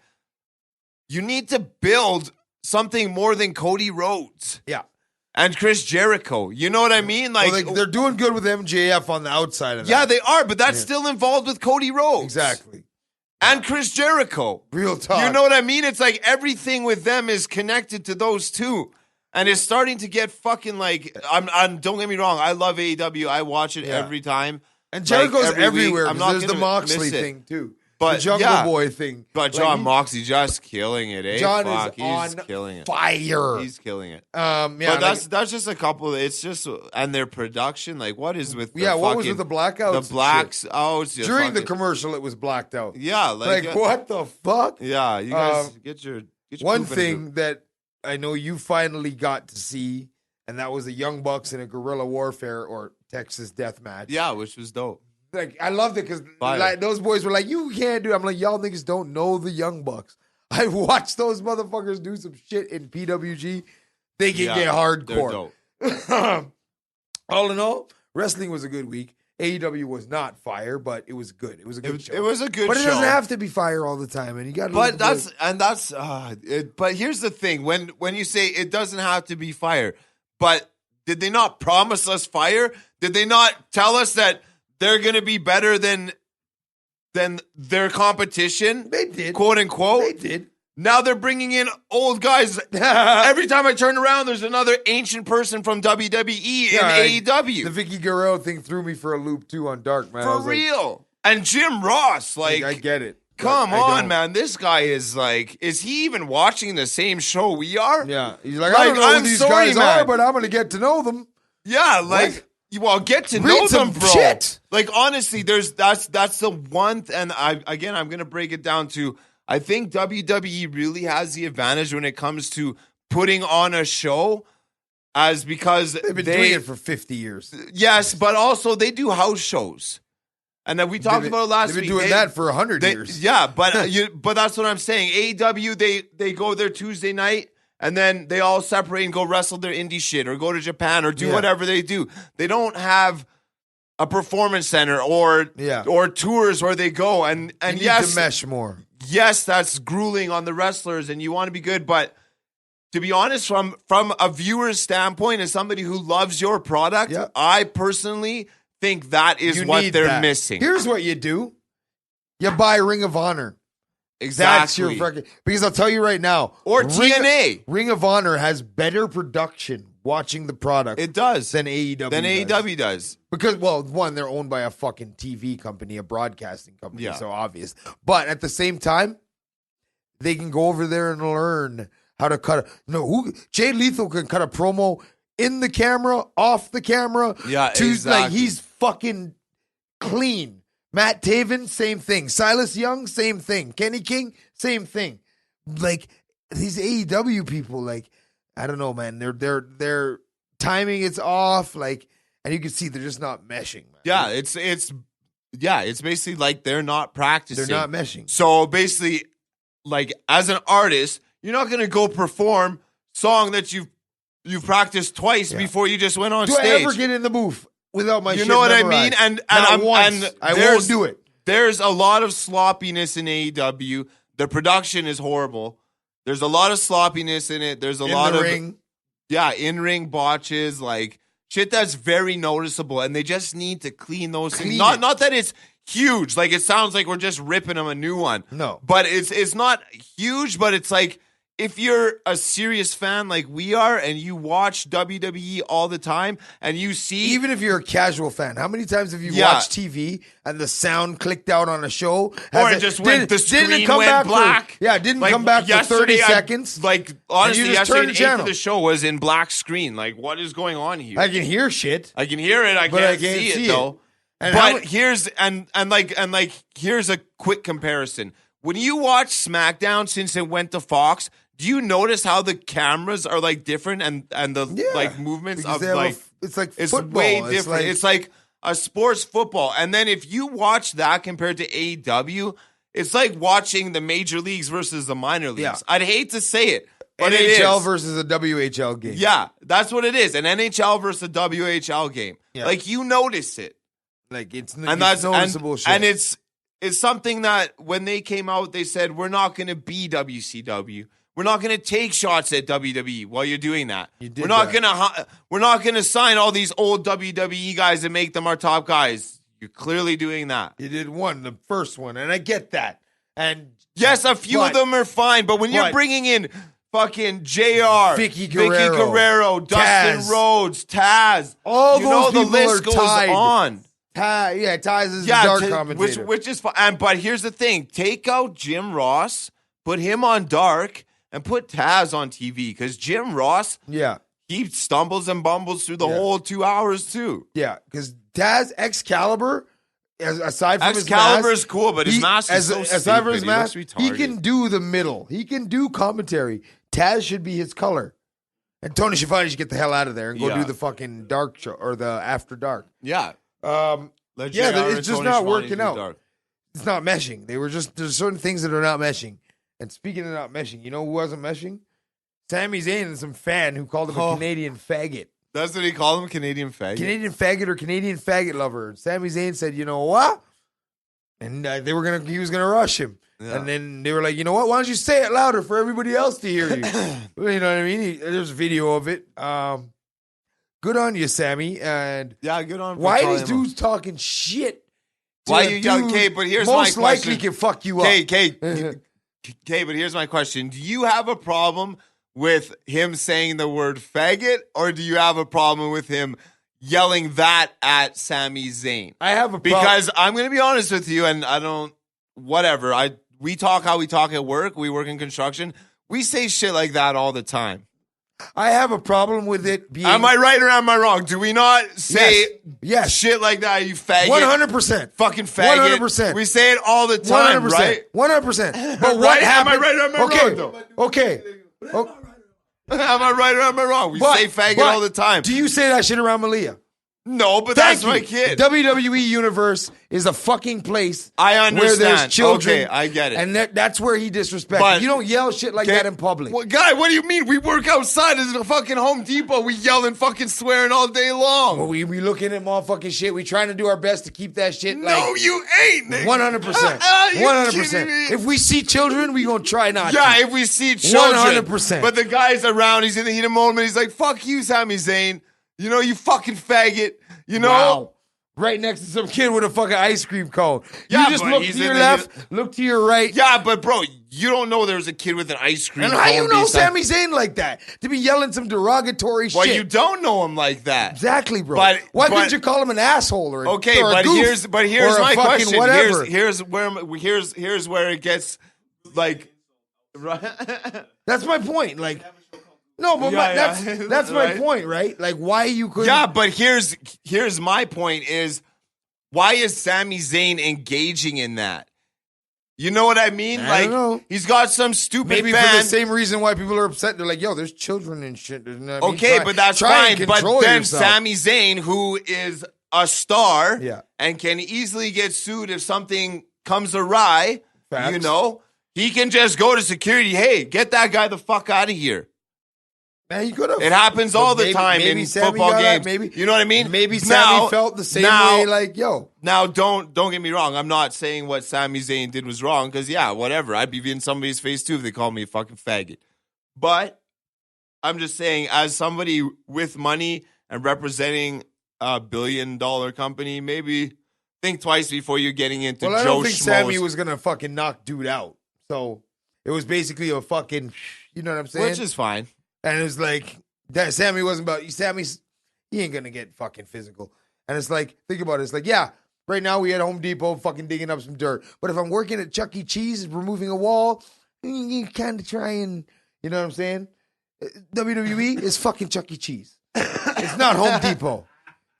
[SPEAKER 3] you need to build something more than Cody Rhodes.
[SPEAKER 4] Yeah.
[SPEAKER 3] And Chris Jericho. You know what I mean? Like,
[SPEAKER 4] they're doing good with MJF on the outside of that.
[SPEAKER 3] Yeah, they are, but that's still involved with Cody Rhodes.
[SPEAKER 4] Exactly.
[SPEAKER 3] And Chris Jericho.
[SPEAKER 4] Real talk.
[SPEAKER 3] You know what I mean? It's like everything with them is connected to those two. And it's starting to get fucking like, I'm don't get me wrong, I love AEW. I watch it every time.
[SPEAKER 4] And Jericho's
[SPEAKER 3] every
[SPEAKER 4] everywhere.
[SPEAKER 3] I'm not
[SPEAKER 4] There's the
[SPEAKER 3] gonna
[SPEAKER 4] Moxley
[SPEAKER 3] miss it.
[SPEAKER 4] thing too.
[SPEAKER 3] But
[SPEAKER 4] the Jungle Boy thing.
[SPEAKER 3] But John Moxley just killing it, eh?
[SPEAKER 4] John
[SPEAKER 3] Fuck,
[SPEAKER 4] is on
[SPEAKER 3] he's killing it.
[SPEAKER 4] fire.
[SPEAKER 3] He's killing it.
[SPEAKER 4] Yeah,
[SPEAKER 3] but that's just a couple. It's just and their production. Like, what is with
[SPEAKER 4] what was with the blackouts?
[SPEAKER 3] The blacks. Oh, it's just
[SPEAKER 4] during the commercial, it was blacked out.
[SPEAKER 3] Yeah,
[SPEAKER 4] like what the fuck?
[SPEAKER 3] Yeah, you guys get your
[SPEAKER 4] one thing that I know you finally got to see, and that was the Young Bucks in a guerrilla warfare or Texas death match.
[SPEAKER 3] Yeah, which was dope.
[SPEAKER 4] Like, I loved it because like those boys were like, you can't do it. I'm like, y'all niggas don't know the Young Bucks. I watched those motherfuckers do some shit in PWG. They can get hardcore.
[SPEAKER 3] They're dope.
[SPEAKER 4] All in all, wrestling was a good week. AEW was not fire, but it was good. It was a good show.
[SPEAKER 3] It was a good
[SPEAKER 4] but
[SPEAKER 3] show.
[SPEAKER 4] it doesn't have to be fire all the time, and you got.
[SPEAKER 3] But but here's the thing: when you say it doesn't have to be fire, but did they not promise us fire? Did they not tell us that they're going to be better than their competition?
[SPEAKER 4] They did,
[SPEAKER 3] quote unquote.
[SPEAKER 4] They did.
[SPEAKER 3] Now they're bringing in old guys. Every time I turn around, there's another ancient person from WWE in AEW.
[SPEAKER 4] The Vicky Guerrero thing threw me for a loop too on Dark, man.
[SPEAKER 3] For real. And Jim Ross, like,
[SPEAKER 4] I get it.
[SPEAKER 3] Come on, man. This guy is like, is he even watching the same show we are?
[SPEAKER 4] Yeah. He's like, I don't know who these guys are, but I'm going to get to know them.
[SPEAKER 3] Yeah, like, well, get to know them, bro.
[SPEAKER 4] Shit.
[SPEAKER 3] Like, honestly, that's the one, and I'm going to break it down to, I think WWE really has the advantage when it comes to putting on a show, as because
[SPEAKER 4] they've been doing it for 50 years.
[SPEAKER 3] Yes, but also they do house shows. And then we talked about it last week.
[SPEAKER 4] They've been doing that for 100 years.
[SPEAKER 3] Yeah, but but that's what I'm saying. AEW, they go there Tuesday night, and then they all separate and go wrestle their indie shit or go to Japan or do whatever they do. They don't have a performance center or tours where they go. And
[SPEAKER 4] you need
[SPEAKER 3] yes,
[SPEAKER 4] to mesh more.
[SPEAKER 3] Yes, that's grueling on the wrestlers, and you want to be good, but to be honest, from a viewer's standpoint, as somebody who loves your product, I personally think that is what they're missing.
[SPEAKER 4] Here's what you do. You buy Ring of Honor.
[SPEAKER 3] Exactly.
[SPEAKER 4] That's your fucking, because I'll tell you right now.
[SPEAKER 3] Or TNA.
[SPEAKER 4] Ring of Honor has better production watching the product.
[SPEAKER 3] It does.
[SPEAKER 4] Than AEW
[SPEAKER 3] does.
[SPEAKER 4] Because, well, one, they're owned by a fucking TV company, a broadcasting company, so obvious. But at the same time, they can go over there and learn how to cut Jay Lethal can cut a promo in the camera, off the camera.
[SPEAKER 3] Yeah, exactly.
[SPEAKER 4] Like, he's fucking clean. Matt Taven, same thing. Silas Young, same thing. Kenny King, same thing. Like, these AEW people, like, I don't know, man. Their timing is off, like, and you can see they're just not meshing, man.
[SPEAKER 3] Yeah, it's basically like they're not practicing.
[SPEAKER 4] They're not meshing.
[SPEAKER 3] So basically, like, as an artist, you're not gonna go perform song that you've practiced twice before you just went on stage.
[SPEAKER 4] Do I ever get in the booth without my shit
[SPEAKER 3] know what
[SPEAKER 4] memorized?
[SPEAKER 3] I mean?
[SPEAKER 4] I won't do it.
[SPEAKER 3] There's a lot of sloppiness in AEW. The production is horrible. There's a lot of sloppiness in it. There's a lot of in-ring botches, like shit that's very noticeable, and they just need to clean those things. Not that it's huge. Like, it sounds like we're just ripping them a new one.
[SPEAKER 4] No.
[SPEAKER 3] But it's not huge, but it's like, if you're a serious fan like we are and you watch WWE all the time and you see...
[SPEAKER 4] Even if you're a casual fan, how many times have you watched TV and the sound clicked out on a show?
[SPEAKER 3] The screen went black.
[SPEAKER 4] Didn't come back for 30 seconds.
[SPEAKER 3] Like, honestly, yesterday, an eighth of
[SPEAKER 4] the
[SPEAKER 3] the show was in black screen. Like, what is going on here?
[SPEAKER 4] I can hear shit.
[SPEAKER 3] I can hear it. I can't see it, though. But here's a quick comparison. When you watch SmackDown since it went to Fox... Do you notice how the cameras are like different and the like movements of like
[SPEAKER 4] it's football.
[SPEAKER 3] Way different. It's like a sports football. And then if you watch that compared to AEW, it's like watching the major leagues versus the minor leagues. Yeah. I'd hate to say it, but
[SPEAKER 4] NHL versus a WHL game.
[SPEAKER 3] Yeah, that's what it is. An NHL versus a WHL game. Yeah. Like, you notice it.
[SPEAKER 4] Like, it's noticeable shit.
[SPEAKER 3] And it's something that when they came out, they said, we're not going to be WCW. We're not going to take shots at WWE while you're doing that. We're not going to sign all these old WWE guys and make them our top guys. You're clearly doing that.
[SPEAKER 4] You did the first one, and I get that. And
[SPEAKER 3] yes, a few of them are fine, but when you're bringing in fucking JR,
[SPEAKER 4] Vicky Guerrero,
[SPEAKER 3] Dustin Rhodes, Taz,
[SPEAKER 4] all those people
[SPEAKER 3] the list goes on.
[SPEAKER 4] Taz is the dark commentator.
[SPEAKER 3] Which is fine. But here's the thing. Take out Jim Ross, put him on dark, and put Taz on TV, because Jim Ross, he stumbles and bumbles through the whole 2 hours too.
[SPEAKER 4] Yeah, because Taz Excalibur, aside from his mask,
[SPEAKER 3] Excalibur is cool, but his mask is so
[SPEAKER 4] aside from his
[SPEAKER 3] stupid.
[SPEAKER 4] mask, he can do the middle. He can do commentary. Taz should be his color, and Tony Schiavone should get the hell out of there and go do the fucking dark show or the after dark.
[SPEAKER 3] Yeah,
[SPEAKER 4] it's just not working out. Dark. It's not meshing. There's certain things that are not meshing. And speaking of not meshing, you know who wasn't meshing? Sami Zayn and some fan who called him a Canadian faggot.
[SPEAKER 3] That's what he called him, Canadian faggot.
[SPEAKER 4] Canadian faggot or Canadian faggot lover. Sami Zayn said, you know what? And he was gonna rush him. Yeah. And then they were like, you know what? Why don't you say it louder for everybody else to hear you? You know what I mean? There's a video of it. Good on you, Sammy. And
[SPEAKER 3] yeah, good on.
[SPEAKER 4] Why are these dudes talking shit?
[SPEAKER 3] Why you young? Okay, but here's my question.
[SPEAKER 4] Most likely can fuck you up.
[SPEAKER 3] Okay, but here's my question. Do you have a problem with him saying the word faggot, or do you have a problem with him yelling that at Sami Zayn?
[SPEAKER 4] I have a problem.
[SPEAKER 3] Because I'm going to be honest with you, and I don't, whatever. We talk how we talk at work. We work in construction. We say shit like that all the time.
[SPEAKER 4] I have a problem with it being...
[SPEAKER 3] Am I right or am I wrong? Do we not say
[SPEAKER 4] yes.
[SPEAKER 3] shit like that, you faggot?
[SPEAKER 4] 100%.
[SPEAKER 3] Fucking faggot.
[SPEAKER 4] 100%.
[SPEAKER 3] We say it all the time,
[SPEAKER 4] 100%.
[SPEAKER 3] right?
[SPEAKER 4] 100%. But what happened...
[SPEAKER 3] Am I right or am I wrong, though?
[SPEAKER 4] Okay.
[SPEAKER 3] Am I right or am I wrong? We say faggot all the time.
[SPEAKER 4] Do you say that shit around Malia?
[SPEAKER 3] No, but that's my kid.
[SPEAKER 4] WWE Universe is a fucking place
[SPEAKER 3] I understand.
[SPEAKER 4] where there's children.
[SPEAKER 3] Okay, I get it.
[SPEAKER 4] And that's where he disrespects. You don't yell shit like that in public.
[SPEAKER 3] Well, guy, what do you mean? We work outside at the fucking Home Depot. We yell and fucking swearing all day long.
[SPEAKER 4] Well, we looking at motherfucking shit. We trying to do our best to keep that shit like...
[SPEAKER 3] No, you ain't, nigga.
[SPEAKER 4] 100%. 100%. If we see children, we gonna try not to.
[SPEAKER 3] Yeah, if we see children.
[SPEAKER 4] 100%.
[SPEAKER 3] But the guy's around. He's in the heat of the moment. He's like, fuck you, Sami Zayn. You know, you fucking faggot. You know?
[SPEAKER 4] Wow. Right next to some kid with a fucking ice cream cone.
[SPEAKER 3] Yeah,
[SPEAKER 4] you just look to your left, look to your right.
[SPEAKER 3] Yeah, but bro, you don't know there's a kid with an ice cream cone.
[SPEAKER 4] And how you know Sami Zayn like that? To be yelling some derogatory shit.
[SPEAKER 3] Well, you don't know him like that.
[SPEAKER 4] Exactly, bro. Why couldn't you call him an asshole or
[SPEAKER 3] okay?
[SPEAKER 4] Or
[SPEAKER 3] but
[SPEAKER 4] here's
[SPEAKER 3] my question.
[SPEAKER 4] Whatever.
[SPEAKER 3] Here's where it gets like.
[SPEAKER 4] That's my point. Like. No, but that's my point, right? Like, why you couldn't...
[SPEAKER 3] Yeah, but here's my point is, why is Sami Zayn engaging in that? You know what I mean?
[SPEAKER 4] I don't know.
[SPEAKER 3] He's got some stupid
[SPEAKER 4] Maybe
[SPEAKER 3] fan.
[SPEAKER 4] for the same reason why people are upset. They're like, yo, there's children and shit.
[SPEAKER 3] Okay, but that's fine. But then Sami Zayn, who is a star and can easily get sued if something comes awry, you know, he can just go to security, hey, get that guy the fuck out of here.
[SPEAKER 4] Man, he could have.
[SPEAKER 3] It happens all the time in football games. You know what I mean?
[SPEAKER 4] Maybe Sami felt the same way, like, yo.
[SPEAKER 3] Now, don't get me wrong. I'm not saying what Sami Zayn did was wrong, because, yeah, whatever. I'd be in somebody's face, too, if they called me a fucking faggot. But I'm just saying, as somebody with money and representing a billion-dollar company, maybe think twice before you're getting into Joe Schmo's.
[SPEAKER 4] Well, I don't think Sami was going to fucking knock dude out. So, it was basically a fucking, you know what I'm saying?
[SPEAKER 3] Which is fine.
[SPEAKER 4] And it's like, that Sami wasn't about, he ain't going to get fucking physical. And it's like, think about it. It's like, yeah, right now we at Home Depot fucking digging up some dirt. But if I'm working at Chuck E. Cheese, removing a wall, you kind of try and, you know what I'm saying? WWE is fucking Chuck E. Cheese. It's not Home Depot.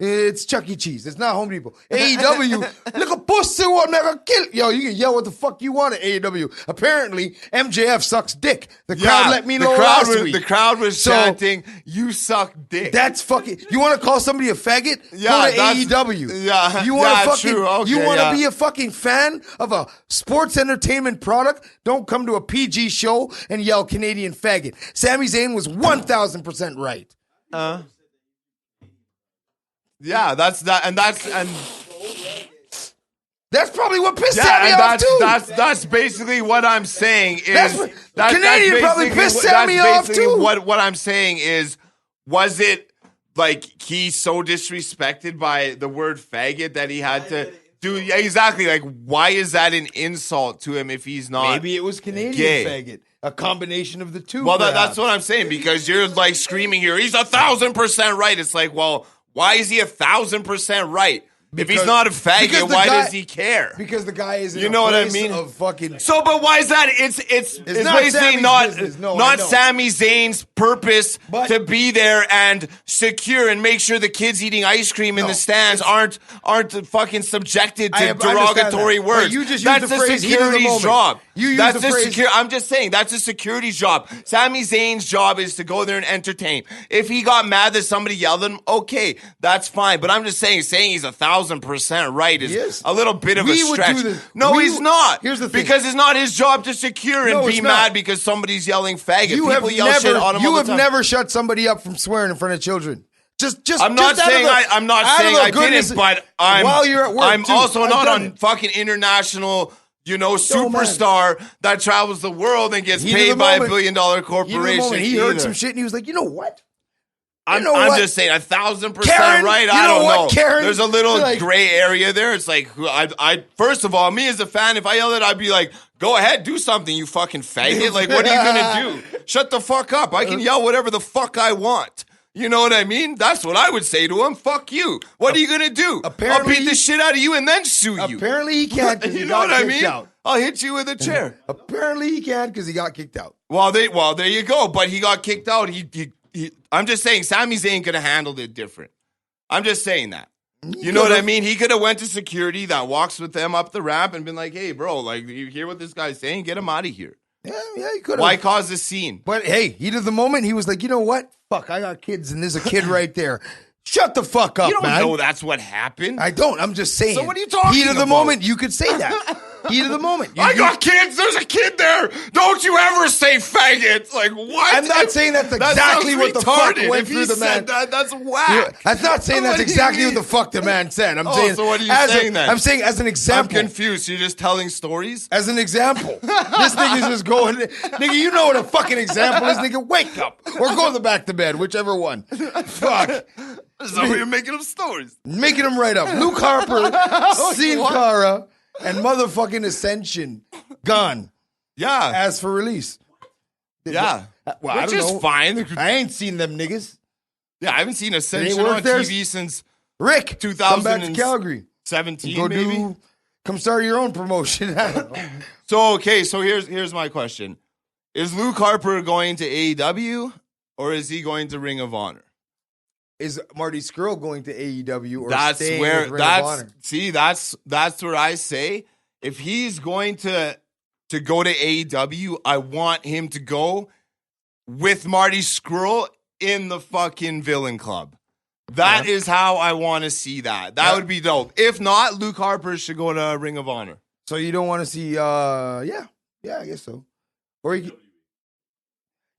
[SPEAKER 4] It's Chuck E. Cheese. It's not Home Depot. AEW, look a pussy will never kill. Yo, you can yell what the fuck you want at AEW. Apparently, MJF sucks dick. The crowd let me know last week.
[SPEAKER 3] The crowd was chanting, you suck dick.
[SPEAKER 4] That's fucking, you want to call somebody a faggot?
[SPEAKER 3] Yeah,
[SPEAKER 4] go to AEW.
[SPEAKER 3] Yeah,
[SPEAKER 4] you want fucking,
[SPEAKER 3] true. Okay,
[SPEAKER 4] you want to be a fucking fan of a sports entertainment product? Don't come to a PG show and yell Canadian faggot. Sami Zayn was 1,000% right.
[SPEAKER 3] Yeah, that's
[SPEAKER 4] probably what pissed Sammy off too.
[SPEAKER 3] That's basically what I'm saying.
[SPEAKER 4] Canadian probably pissed Sammy off too.
[SPEAKER 3] What I'm saying is, was it like he's so disrespected by the word faggot that he had to do? Yeah, exactly. Like, why is that an insult to him if he's not?
[SPEAKER 4] Maybe it was Canadian
[SPEAKER 3] gay.
[SPEAKER 4] Faggot. A combination of the two.
[SPEAKER 3] Well, that's what I'm saying, because you're like screaming here, he's 1,000% right. It's like, well, why is he 1,000% right? If he's not a faggot, why does he care?
[SPEAKER 4] Because the guy is in
[SPEAKER 3] you know
[SPEAKER 4] a
[SPEAKER 3] what I
[SPEAKER 4] place
[SPEAKER 3] mean?
[SPEAKER 4] Of fucking...
[SPEAKER 3] So, but why is that? It's basically not Sami Zayn's purpose to be there and secure and make sure the kids eating ice cream in the stands aren't fucking subjected to derogatory words.
[SPEAKER 4] You just
[SPEAKER 3] that's
[SPEAKER 4] the phrase
[SPEAKER 3] security's job.
[SPEAKER 4] That's the phrase.
[SPEAKER 3] I'm just saying that's a security's job. Sami Zayn's job is to go there and entertain. If he got mad that somebody yelled at him, okay, that's fine. But I'm just saying he's 1,000% right is a little bit of a stretch. No, he's not.
[SPEAKER 4] Here's the thing.
[SPEAKER 3] Because it's not his job to secure and be mad because somebody's yelling faggot. People yell shit on him all the time.
[SPEAKER 4] You have never shut somebody up from swearing in front of children.
[SPEAKER 3] I'm not saying I didn't, but
[SPEAKER 4] while you're at work,
[SPEAKER 3] I'm also not on
[SPEAKER 4] it.
[SPEAKER 3] fucking international, superstar that travels the world and gets paid by $1 billion corporation.
[SPEAKER 4] He heard some shit and he was like, you know what?
[SPEAKER 3] I'm just saying 1,000%
[SPEAKER 4] Karen,
[SPEAKER 3] right.
[SPEAKER 4] you
[SPEAKER 3] I
[SPEAKER 4] know
[SPEAKER 3] don't
[SPEAKER 4] what,
[SPEAKER 3] know.
[SPEAKER 4] Karen?
[SPEAKER 3] There's a little
[SPEAKER 4] Like-
[SPEAKER 3] gray area there. It's like, I first of all, me as a fan, if I yell it, I'd be like, go ahead, do something, you fucking faggot. Like, what are you going to do? Shut the fuck up. I can yell whatever the fuck I want. You know what I mean? That's what I would say to him. Fuck you. What are you going to do? I'll beat the shit out of you and then sue you.
[SPEAKER 4] Apparently he can't because
[SPEAKER 3] You
[SPEAKER 4] he
[SPEAKER 3] know
[SPEAKER 4] got
[SPEAKER 3] what I
[SPEAKER 4] kicked
[SPEAKER 3] mean?
[SPEAKER 4] out.
[SPEAKER 3] I'll hit you with a chair.
[SPEAKER 4] Apparently he can't because he got kicked out.
[SPEAKER 3] Well, there you go. But he got kicked out. I'm just saying, Sami Zayn could have handled it different. I'm just saying that. You know what I mean? He could have went to security that walks with them up the ramp and been like, hey, bro, like, you hear what this guy's saying? Get him out of here.
[SPEAKER 4] Yeah, he could have.
[SPEAKER 3] Why cause a scene?
[SPEAKER 4] But hey, heat of the moment, he was like, you know what? Fuck, I got kids and there's a kid right there. Shut the fuck up,
[SPEAKER 3] You don't
[SPEAKER 4] man.
[SPEAKER 3] know that's what happened.
[SPEAKER 4] I don't. I'm just saying.
[SPEAKER 3] So what are you talking
[SPEAKER 4] Heat of the
[SPEAKER 3] about?
[SPEAKER 4] moment, you could say that. Heat of the moment.
[SPEAKER 3] I got kids. There's a kid there. Don't you ever say faggot. Like, what?
[SPEAKER 4] I'm not saying that's
[SPEAKER 3] That
[SPEAKER 4] exactly
[SPEAKER 3] sounds
[SPEAKER 4] what the fuck
[SPEAKER 3] retarded.
[SPEAKER 4] went
[SPEAKER 3] If
[SPEAKER 4] through
[SPEAKER 3] he
[SPEAKER 4] the man.
[SPEAKER 3] said that, that's whack.
[SPEAKER 4] I'm not saying that's
[SPEAKER 3] What do you
[SPEAKER 4] exactly
[SPEAKER 3] mean?
[SPEAKER 4] what the fuck the man said. I'm saying.
[SPEAKER 3] So what are you
[SPEAKER 4] as
[SPEAKER 3] saying then?
[SPEAKER 4] I'm saying as an
[SPEAKER 3] I'm
[SPEAKER 4] example.
[SPEAKER 3] confused. You're just telling stories?
[SPEAKER 4] As an example, this nigga's just going, nigga, you know what a fucking example is, nigga. Wake up or go back to bed, whichever one. Fuck.
[SPEAKER 3] So you're making up stories.
[SPEAKER 4] Making them right up. Luke Harper, Sin Cara, and motherfucking Ascension gone
[SPEAKER 3] Yeah.
[SPEAKER 4] as for release.
[SPEAKER 3] Yeah.
[SPEAKER 4] Well, I
[SPEAKER 3] Which
[SPEAKER 4] don't
[SPEAKER 3] is
[SPEAKER 4] know.
[SPEAKER 3] fine.
[SPEAKER 4] I ain't seen them niggas.
[SPEAKER 3] Yeah, I haven't seen Ascension
[SPEAKER 4] work
[SPEAKER 3] on
[SPEAKER 4] there?
[SPEAKER 3] TV since
[SPEAKER 4] Rick,
[SPEAKER 3] 2000
[SPEAKER 4] come back to Calgary.
[SPEAKER 3] 17,
[SPEAKER 4] Go
[SPEAKER 3] maybe.
[SPEAKER 4] come start your own promotion. I don't know.
[SPEAKER 3] So here's my question: is Luke Harper going to AEW or is he going to Ring of Honor?
[SPEAKER 4] Is Marty Scurll going to AEW or
[SPEAKER 3] That's
[SPEAKER 4] staying
[SPEAKER 3] where
[SPEAKER 4] with Ring of Honor?
[SPEAKER 3] that's where I say if he's going to go to AEW, I want him to go with Marty Scurll in the fucking Villain Club. That is how I want to see that. That would be dope. If not, Luke Harper should go to Ring of Honor.
[SPEAKER 4] So you don't want to see? Yeah, I guess so. Or you,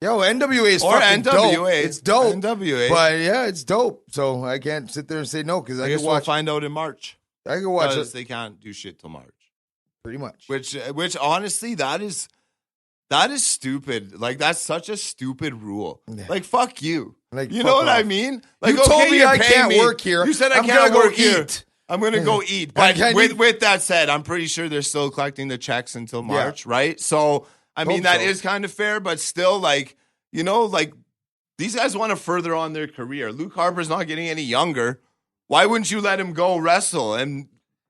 [SPEAKER 4] NWA is
[SPEAKER 3] Or
[SPEAKER 4] fucking
[SPEAKER 3] NWA.
[SPEAKER 4] dope. It's dope.
[SPEAKER 3] NWA.
[SPEAKER 4] But yeah, it's dope. So I can't sit there and say no because
[SPEAKER 3] I
[SPEAKER 4] I
[SPEAKER 3] guess
[SPEAKER 4] can
[SPEAKER 3] we'll
[SPEAKER 4] watch.
[SPEAKER 3] find out in March.
[SPEAKER 4] I can watch
[SPEAKER 3] Because
[SPEAKER 4] it
[SPEAKER 3] they can't do shit till March.
[SPEAKER 4] pretty much.
[SPEAKER 3] Which honestly, that is stupid. Like, that's such a stupid rule.
[SPEAKER 4] Yeah.
[SPEAKER 3] Like, fuck you.
[SPEAKER 4] Like,
[SPEAKER 3] You
[SPEAKER 4] fuck
[SPEAKER 3] know what I
[SPEAKER 4] off.
[SPEAKER 3] mean? Like,
[SPEAKER 4] You told me
[SPEAKER 3] you're
[SPEAKER 4] I
[SPEAKER 3] paying
[SPEAKER 4] can't
[SPEAKER 3] me.
[SPEAKER 4] work here.
[SPEAKER 3] You said I
[SPEAKER 4] I'm
[SPEAKER 3] can't
[SPEAKER 4] gonna go
[SPEAKER 3] work here.
[SPEAKER 4] eat.
[SPEAKER 3] I'm gonna go eat. But
[SPEAKER 4] Can you-
[SPEAKER 3] with that said, I'm pretty sure they're still collecting the checks until March, right? So I mean,
[SPEAKER 4] Hope
[SPEAKER 3] that
[SPEAKER 4] so.
[SPEAKER 3] is kind of fair, but still, like, like these guys want to further on their career. Luke Harper's not getting any younger. Why wouldn't you let him go wrestle and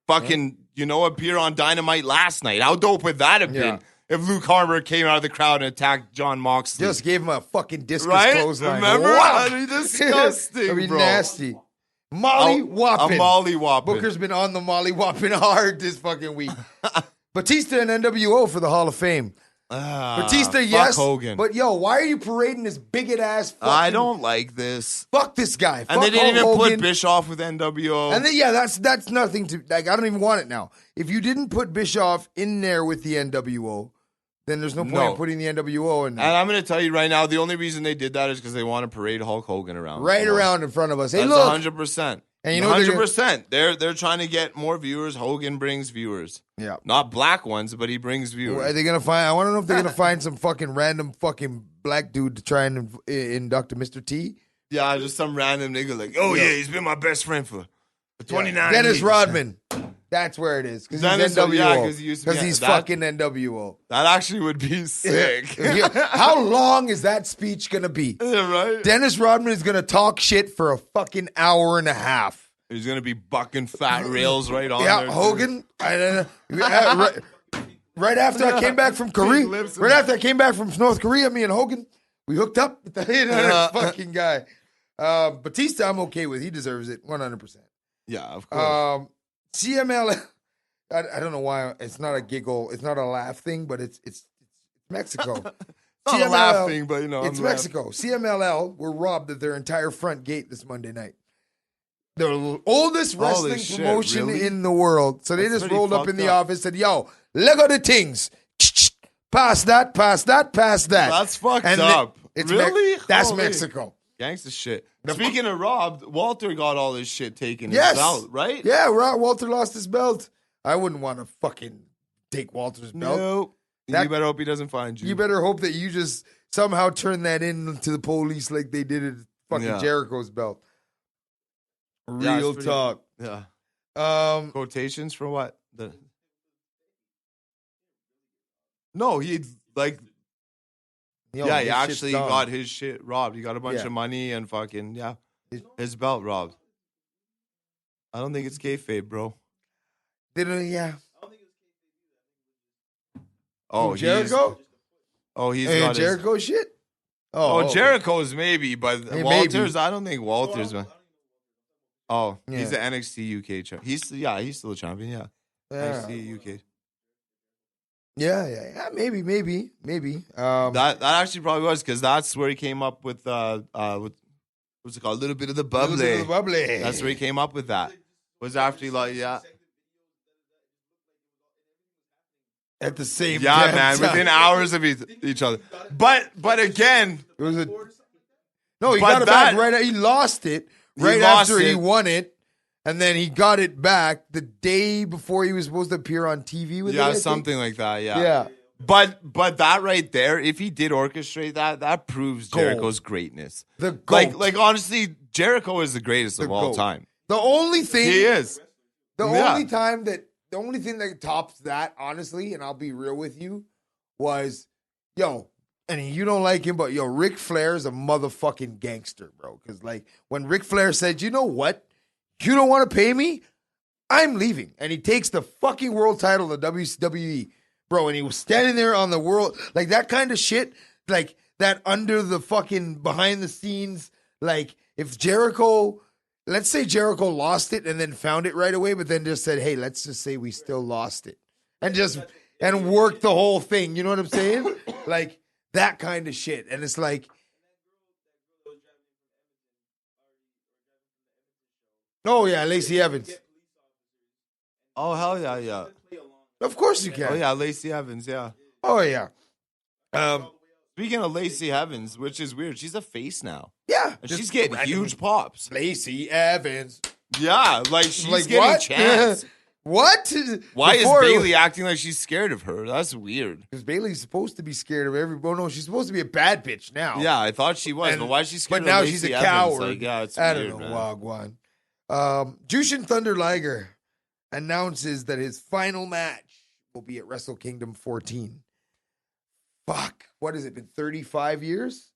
[SPEAKER 3] fucking, appear on Dynamite last night? How dope would that have been if Luke Harper came out of the crowd and attacked John Moxley?
[SPEAKER 4] Just gave him a fucking discus
[SPEAKER 3] Right?
[SPEAKER 4] clothesline.
[SPEAKER 3] Remember?
[SPEAKER 4] Wow.
[SPEAKER 3] That'd be disgusting,
[SPEAKER 4] That'd be
[SPEAKER 3] bro.
[SPEAKER 4] nasty. Molly Whopping.
[SPEAKER 3] A Molly Whopping.
[SPEAKER 4] Booker's been on the Molly Whopping hard this fucking week. Batista and NWO for the Hall of Fame. Batista,
[SPEAKER 3] fuck
[SPEAKER 4] yes.
[SPEAKER 3] Hogan.
[SPEAKER 4] But yo, why are you parading this bigot ass fucking...
[SPEAKER 3] I don't like this.
[SPEAKER 4] Fuck this guy.
[SPEAKER 3] And
[SPEAKER 4] Fuck
[SPEAKER 3] they didn't even
[SPEAKER 4] Hulk
[SPEAKER 3] put
[SPEAKER 4] Hogan.
[SPEAKER 3] Bischoff with NWO.
[SPEAKER 4] And then, that's nothing to... Like, I don't even want it now. If you didn't put Bischoff in there with the NWO, then there's no point in putting the NWO in there.
[SPEAKER 3] And I'm going to tell you right now, the only reason they did that is because they want to parade Hulk Hogan around.
[SPEAKER 4] Right around in front of us. Hey,
[SPEAKER 3] That's
[SPEAKER 4] look.
[SPEAKER 3] 100%.
[SPEAKER 4] And you know they're
[SPEAKER 3] 100%. They're trying to get more viewers. Hogan brings viewers.
[SPEAKER 4] Yeah.
[SPEAKER 3] Not black ones, but he brings viewers.
[SPEAKER 4] Are they gonna find? I want to know if they're gonna find some fucking random fucking black dude to try and induct a Mr. T.
[SPEAKER 3] Yeah, just some random nigga like, oh yeah, he's been my best friend for 29
[SPEAKER 4] Dennis
[SPEAKER 3] years.
[SPEAKER 4] Rodman. That's where it is. Because he's
[SPEAKER 3] Dennis-
[SPEAKER 4] NWO.
[SPEAKER 3] yeah, 'cause he used to be-
[SPEAKER 4] Because he's
[SPEAKER 3] that-
[SPEAKER 4] fucking NWO.
[SPEAKER 3] That actually would be sick.
[SPEAKER 4] Yeah. How long is that speech gonna be?
[SPEAKER 3] Yeah, right?
[SPEAKER 4] Dennis Rodman is gonna talk shit for a fucking hour and a half.
[SPEAKER 3] He's going to be bucking fat rails right on
[SPEAKER 4] Yeah,
[SPEAKER 3] there. too.
[SPEAKER 4] Hogan. Right after I came back from Korea,
[SPEAKER 3] lips
[SPEAKER 4] right after I came back from North Korea, me and Hogan, we hooked up with that fucking guy. Batista, I'm okay with. He deserves it 100%.
[SPEAKER 3] Yeah, of course.
[SPEAKER 4] CML, I don't know why it's not a giggle, it's not a laugh thing, but it's Mexico.
[SPEAKER 3] Not
[SPEAKER 4] CMLL,
[SPEAKER 3] laughing, but
[SPEAKER 4] it's
[SPEAKER 3] I'm
[SPEAKER 4] Mexico. CMLL were robbed of their entire front gate this Monday night. The oldest wrestling
[SPEAKER 3] shit,
[SPEAKER 4] promotion
[SPEAKER 3] really?
[SPEAKER 4] in the world. So they
[SPEAKER 3] That's
[SPEAKER 4] just
[SPEAKER 3] pretty
[SPEAKER 4] rolled up
[SPEAKER 3] fucked
[SPEAKER 4] in the
[SPEAKER 3] up.
[SPEAKER 4] office and said, yo, let go the things. Pass that, pass that, pass that.
[SPEAKER 3] That's fucked
[SPEAKER 4] And
[SPEAKER 3] up.
[SPEAKER 4] it's
[SPEAKER 3] Really?
[SPEAKER 4] that's
[SPEAKER 3] Holy.
[SPEAKER 4] Mexico.
[SPEAKER 3] Gangsta shit. Speaking of robbed, Walter got all his shit taken.
[SPEAKER 4] Yes.
[SPEAKER 3] His belt, right?
[SPEAKER 4] Yeah, Walter lost his belt. I wouldn't want to fucking take Walter's belt.
[SPEAKER 3] No. You better hope he doesn't find you.
[SPEAKER 4] You better hope that you just somehow turn that in to the police like they did at fucking Jericho's belt. Real talk.
[SPEAKER 3] Yeah.
[SPEAKER 4] Quotations
[SPEAKER 3] for what? No, he like. He actually got his shit robbed. He got a bunch of money and fucking his belt robbed. I don't think it's kayfabe, bro. Oh,
[SPEAKER 4] Jericho?
[SPEAKER 3] He's
[SPEAKER 4] got Jericho shit?
[SPEAKER 3] Jericho's maybe, but Walter's, I don't think Walter's. He's the NXT UK champ. He's still a champion, yeah. NXT UK.
[SPEAKER 4] Yeah, maybe.
[SPEAKER 3] That actually probably was, because that's where he came up with what's it called? A little bit of the bubbly. That's where he came up with that. Was after he
[SPEAKER 4] at the same
[SPEAKER 3] man, within hours of each other. But again,
[SPEAKER 4] it was he got it back right. He lost it after he won it. And then he got it back the day before he was supposed to appear on TV with it.
[SPEAKER 3] Yeah, something like that,
[SPEAKER 4] Yeah.
[SPEAKER 3] But that right there, if he did orchestrate that proves Jericho's greatness.
[SPEAKER 4] The GOAT.
[SPEAKER 3] Like honestly, Jericho is the greatest of all time.
[SPEAKER 4] The only thing
[SPEAKER 3] he is.
[SPEAKER 4] The only thing that tops that, honestly, and I'll be real with you, was, and you don't like him, but Ric Flair is a motherfucking gangster, bro. Because like when Ric Flair said, you know what? You don't want to pay me? I'm leaving. And he takes the fucking world title of the WCW, bro. And he was standing there on the world, like that kind of shit, like that under the fucking behind the scenes. Like if Jericho, let's say Jericho lost it and then found it right away, but then just said, hey, let's just say we still lost it. And worked the whole thing. You know what I'm saying? Like that kind of shit. And it's like, oh, yeah, Lacey Evans.
[SPEAKER 3] Oh, hell yeah.
[SPEAKER 4] Of course you can.
[SPEAKER 3] Oh, yeah, Lacey Evans, yeah.
[SPEAKER 4] Oh, yeah.
[SPEAKER 3] Speaking of Lacey Evans, which is weird, she's a face now.
[SPEAKER 4] Yeah.
[SPEAKER 3] And she's getting huge pops.
[SPEAKER 4] Lacey Evans.
[SPEAKER 3] Yeah, like she's getting a chance.
[SPEAKER 4] What?
[SPEAKER 3] Why is Bayley acting like she's scared of her? That's weird.
[SPEAKER 4] Because Bayley's supposed to be scared of everybody. No, she's supposed to be a bad bitch now.
[SPEAKER 3] Yeah, I thought she was, but why is she scared of
[SPEAKER 4] Lacey
[SPEAKER 3] Lacey
[SPEAKER 4] she's a
[SPEAKER 3] Evans?
[SPEAKER 4] coward.
[SPEAKER 3] Like, yeah, it's
[SPEAKER 4] I
[SPEAKER 3] weird,
[SPEAKER 4] don't know,
[SPEAKER 3] man.
[SPEAKER 4] Wagwan. Jushin Thunder Liger announces that his final match will be at Wrestle Kingdom 14. Fuck. What has it been, 35 years?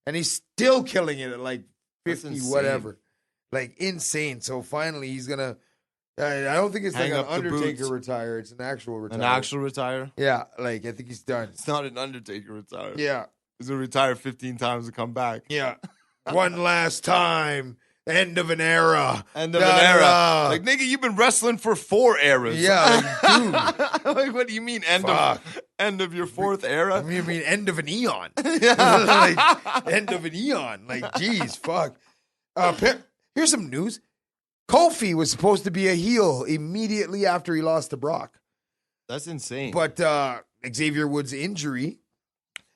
[SPEAKER 4] And he's still killing it at like 50, whatever. Like insane. So finally he's going to, I don't think it's like an Undertaker retire. It's an actual retire.
[SPEAKER 3] An actual retire?
[SPEAKER 4] Yeah, like I think he's done.
[SPEAKER 3] It's not an Undertaker retire.
[SPEAKER 4] Yeah.
[SPEAKER 3] He's going to retire 15 times and come back.
[SPEAKER 4] Yeah. One last time. End of an era.
[SPEAKER 3] End of an era. Like, nigga, you've been wrestling for 4 eras.
[SPEAKER 4] Yeah, like, dude.
[SPEAKER 3] Like, what do you mean end of your 4th era?
[SPEAKER 4] I mean end of an eon.
[SPEAKER 3] Yeah.
[SPEAKER 4] Like, end of an eon. Like, geez, fuck. Here's some news. Kofi was supposed to be a heel immediately after he lost to Brock.
[SPEAKER 3] That's insane.
[SPEAKER 4] But Xavier Woods' injury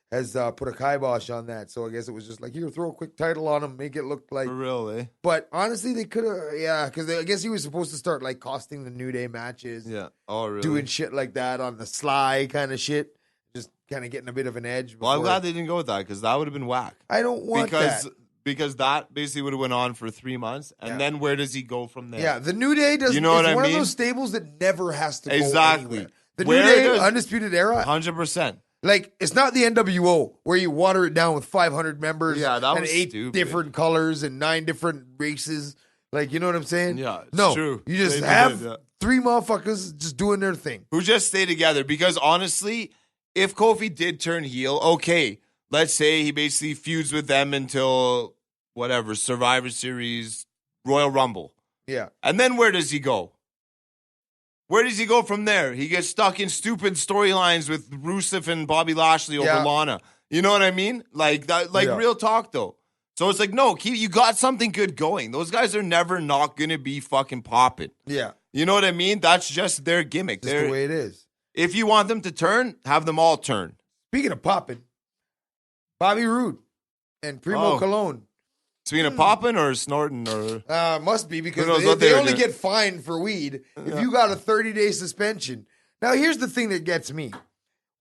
[SPEAKER 4] has put a kibosh on that. So I guess it was just like, here, throw a quick title on him, make it look like.
[SPEAKER 3] For real, eh?
[SPEAKER 4] But honestly, they could have, because I guess he was supposed to start like costing the New Day matches.
[SPEAKER 3] Yeah. Oh, really?
[SPEAKER 4] Doing shit like that on the sly kind of shit. Just kind of getting a bit of an edge.
[SPEAKER 3] Well, I'm glad they didn't go with that, because that would have been whack.
[SPEAKER 4] I don't want that.
[SPEAKER 3] Because that basically would have went on for 3 months, and then where does he go from there?
[SPEAKER 4] Yeah, the New Day does.
[SPEAKER 3] You know what I mean?
[SPEAKER 4] It's one of those stables that never has to go
[SPEAKER 3] exactly.
[SPEAKER 4] anywhere. The New Day, Undisputed Era,
[SPEAKER 3] 100%.
[SPEAKER 4] Like, it's not the NWO where you water it down with 500 members
[SPEAKER 3] that
[SPEAKER 4] and
[SPEAKER 3] was
[SPEAKER 4] 8
[SPEAKER 3] stupid.
[SPEAKER 4] different colors and 9 different races. Like, you know what I'm saying?
[SPEAKER 3] Yeah, it's true.
[SPEAKER 4] You just have 3 motherfuckers just doing their thing.
[SPEAKER 3] Who just stay together. Because honestly, if Kofi did turn heel, okay, let's say he basically feuds with them until whatever, Survivor Series, Royal Rumble.
[SPEAKER 4] Yeah.
[SPEAKER 3] And then where does he go? Where does he go from there? He gets stuck in stupid storylines with Rusev and Bobby Lashley over Lana. You know what I mean? Like that, real talk though. So it's like, no, you got something good going. Those guys are never not gonna be fucking popping.
[SPEAKER 4] Yeah.
[SPEAKER 3] You know what I mean? That's just their gimmick.
[SPEAKER 4] That's the way it is.
[SPEAKER 3] If you want them to turn, have them all turn.
[SPEAKER 4] Speaking of popping, Bobby Roode and Primo Cologne
[SPEAKER 3] Between a popping or a snorting or
[SPEAKER 4] Must be because
[SPEAKER 3] Who knows
[SPEAKER 4] they,
[SPEAKER 3] what
[SPEAKER 4] they
[SPEAKER 3] they were
[SPEAKER 4] only
[SPEAKER 3] doing.
[SPEAKER 4] get fined for weed if you got a 30-day suspension. Now, here's the thing that gets me.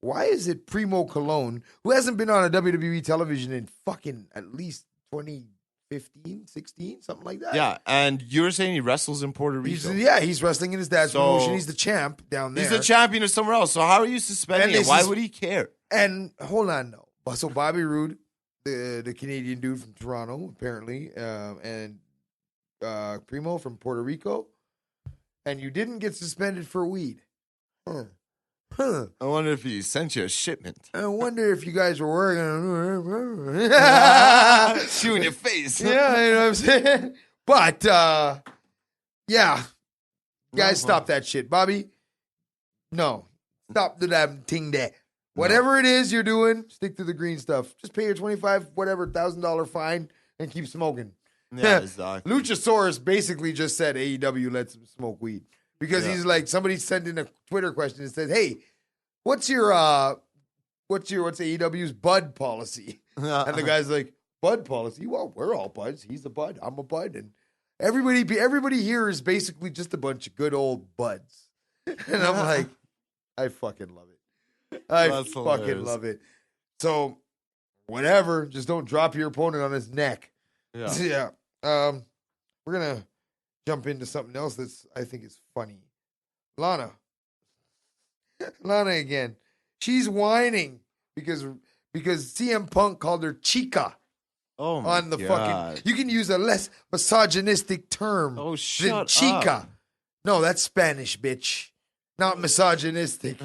[SPEAKER 4] Why is it Primo Cologne, who hasn't been on a WWE television in fucking at least 2015, 16, something like that?
[SPEAKER 3] yeah. And you were saying he wrestles in Puerto Rico.
[SPEAKER 4] He's wrestling in his dad's
[SPEAKER 3] So-
[SPEAKER 4] promotion. He's the champ down there.
[SPEAKER 3] He's the champion of somewhere else. So how are you suspending
[SPEAKER 4] And
[SPEAKER 3] him?
[SPEAKER 4] this
[SPEAKER 3] Why
[SPEAKER 4] is-
[SPEAKER 3] would he care?
[SPEAKER 4] And hold on, no. So Bobby Roode, the Canadian dude from Toronto, apparently, and Primo from Puerto Rico, and you didn't get suspended for weed. Huh.
[SPEAKER 3] I wonder if he sent you a shipment.
[SPEAKER 4] I wonder if you guys were working.
[SPEAKER 3] Shoe in your face.
[SPEAKER 4] Yeah, you know what I'm saying? But, yeah. Guys, stop that shit. Bobby, no. Stop the damn thing there. Whatever it is you're doing, stick to the green stuff. Just pay your $1,000 fine and keep smoking.
[SPEAKER 3] Yeah, exactly.
[SPEAKER 4] Luchasaurus basically just said AEW lets him smoke weed. Because he's like, somebody sent in a Twitter question and said, hey, what's AEW's bud policy? And the guy's like, bud policy? Well, we're all buds. He's a bud. I'm a bud. And everybody here is basically just a bunch of good old buds. And I'm like, I fucking love it. I
[SPEAKER 3] That's
[SPEAKER 4] fucking
[SPEAKER 3] hilarious.
[SPEAKER 4] love it. So, whatever. Just don't drop your opponent on his neck.
[SPEAKER 3] Yeah.
[SPEAKER 4] Yeah. We're going to jump into something else that's, I think, is funny. Lana again. She's whining because CM Punk called her chica
[SPEAKER 3] Oh my
[SPEAKER 4] on the
[SPEAKER 3] God.
[SPEAKER 4] fucking. You can use a less misogynistic term
[SPEAKER 3] Oh,
[SPEAKER 4] than
[SPEAKER 3] shut
[SPEAKER 4] chica.
[SPEAKER 3] up.
[SPEAKER 4] No, that's Spanish, bitch. Not misogynistic.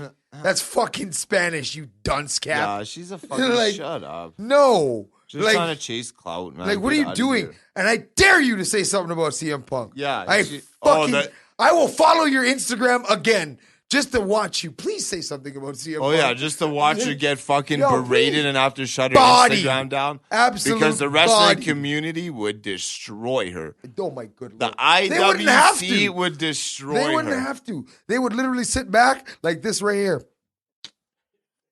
[SPEAKER 4] That's fucking Spanish, you dunce cap.
[SPEAKER 3] Yeah, she's a fucking
[SPEAKER 4] Like,
[SPEAKER 3] shut up.
[SPEAKER 4] No.
[SPEAKER 3] She's
[SPEAKER 4] like,
[SPEAKER 3] trying to chase clout, man.
[SPEAKER 4] like, what are
[SPEAKER 3] Get
[SPEAKER 4] you
[SPEAKER 3] outta
[SPEAKER 4] doing?
[SPEAKER 3] here.
[SPEAKER 4] And I dare you to say something about CM Punk.
[SPEAKER 3] Yeah.
[SPEAKER 4] I will follow your Instagram again just to watch you. Please say something about CM
[SPEAKER 3] Oh
[SPEAKER 4] Punk.
[SPEAKER 3] yeah, just to watch her get fucking
[SPEAKER 4] Yo,
[SPEAKER 3] berated
[SPEAKER 4] please.
[SPEAKER 3] and have to shut her
[SPEAKER 4] Body.
[SPEAKER 3] Instagram down.
[SPEAKER 4] Absolute
[SPEAKER 3] Because the wrestling
[SPEAKER 4] body.
[SPEAKER 3] community would destroy her.
[SPEAKER 4] Oh my good
[SPEAKER 3] The
[SPEAKER 4] Lord. They wouldn't have
[SPEAKER 3] IWC
[SPEAKER 4] to.
[SPEAKER 3] would destroy
[SPEAKER 4] They wouldn't
[SPEAKER 3] her.
[SPEAKER 4] have to. They would literally sit back like this right here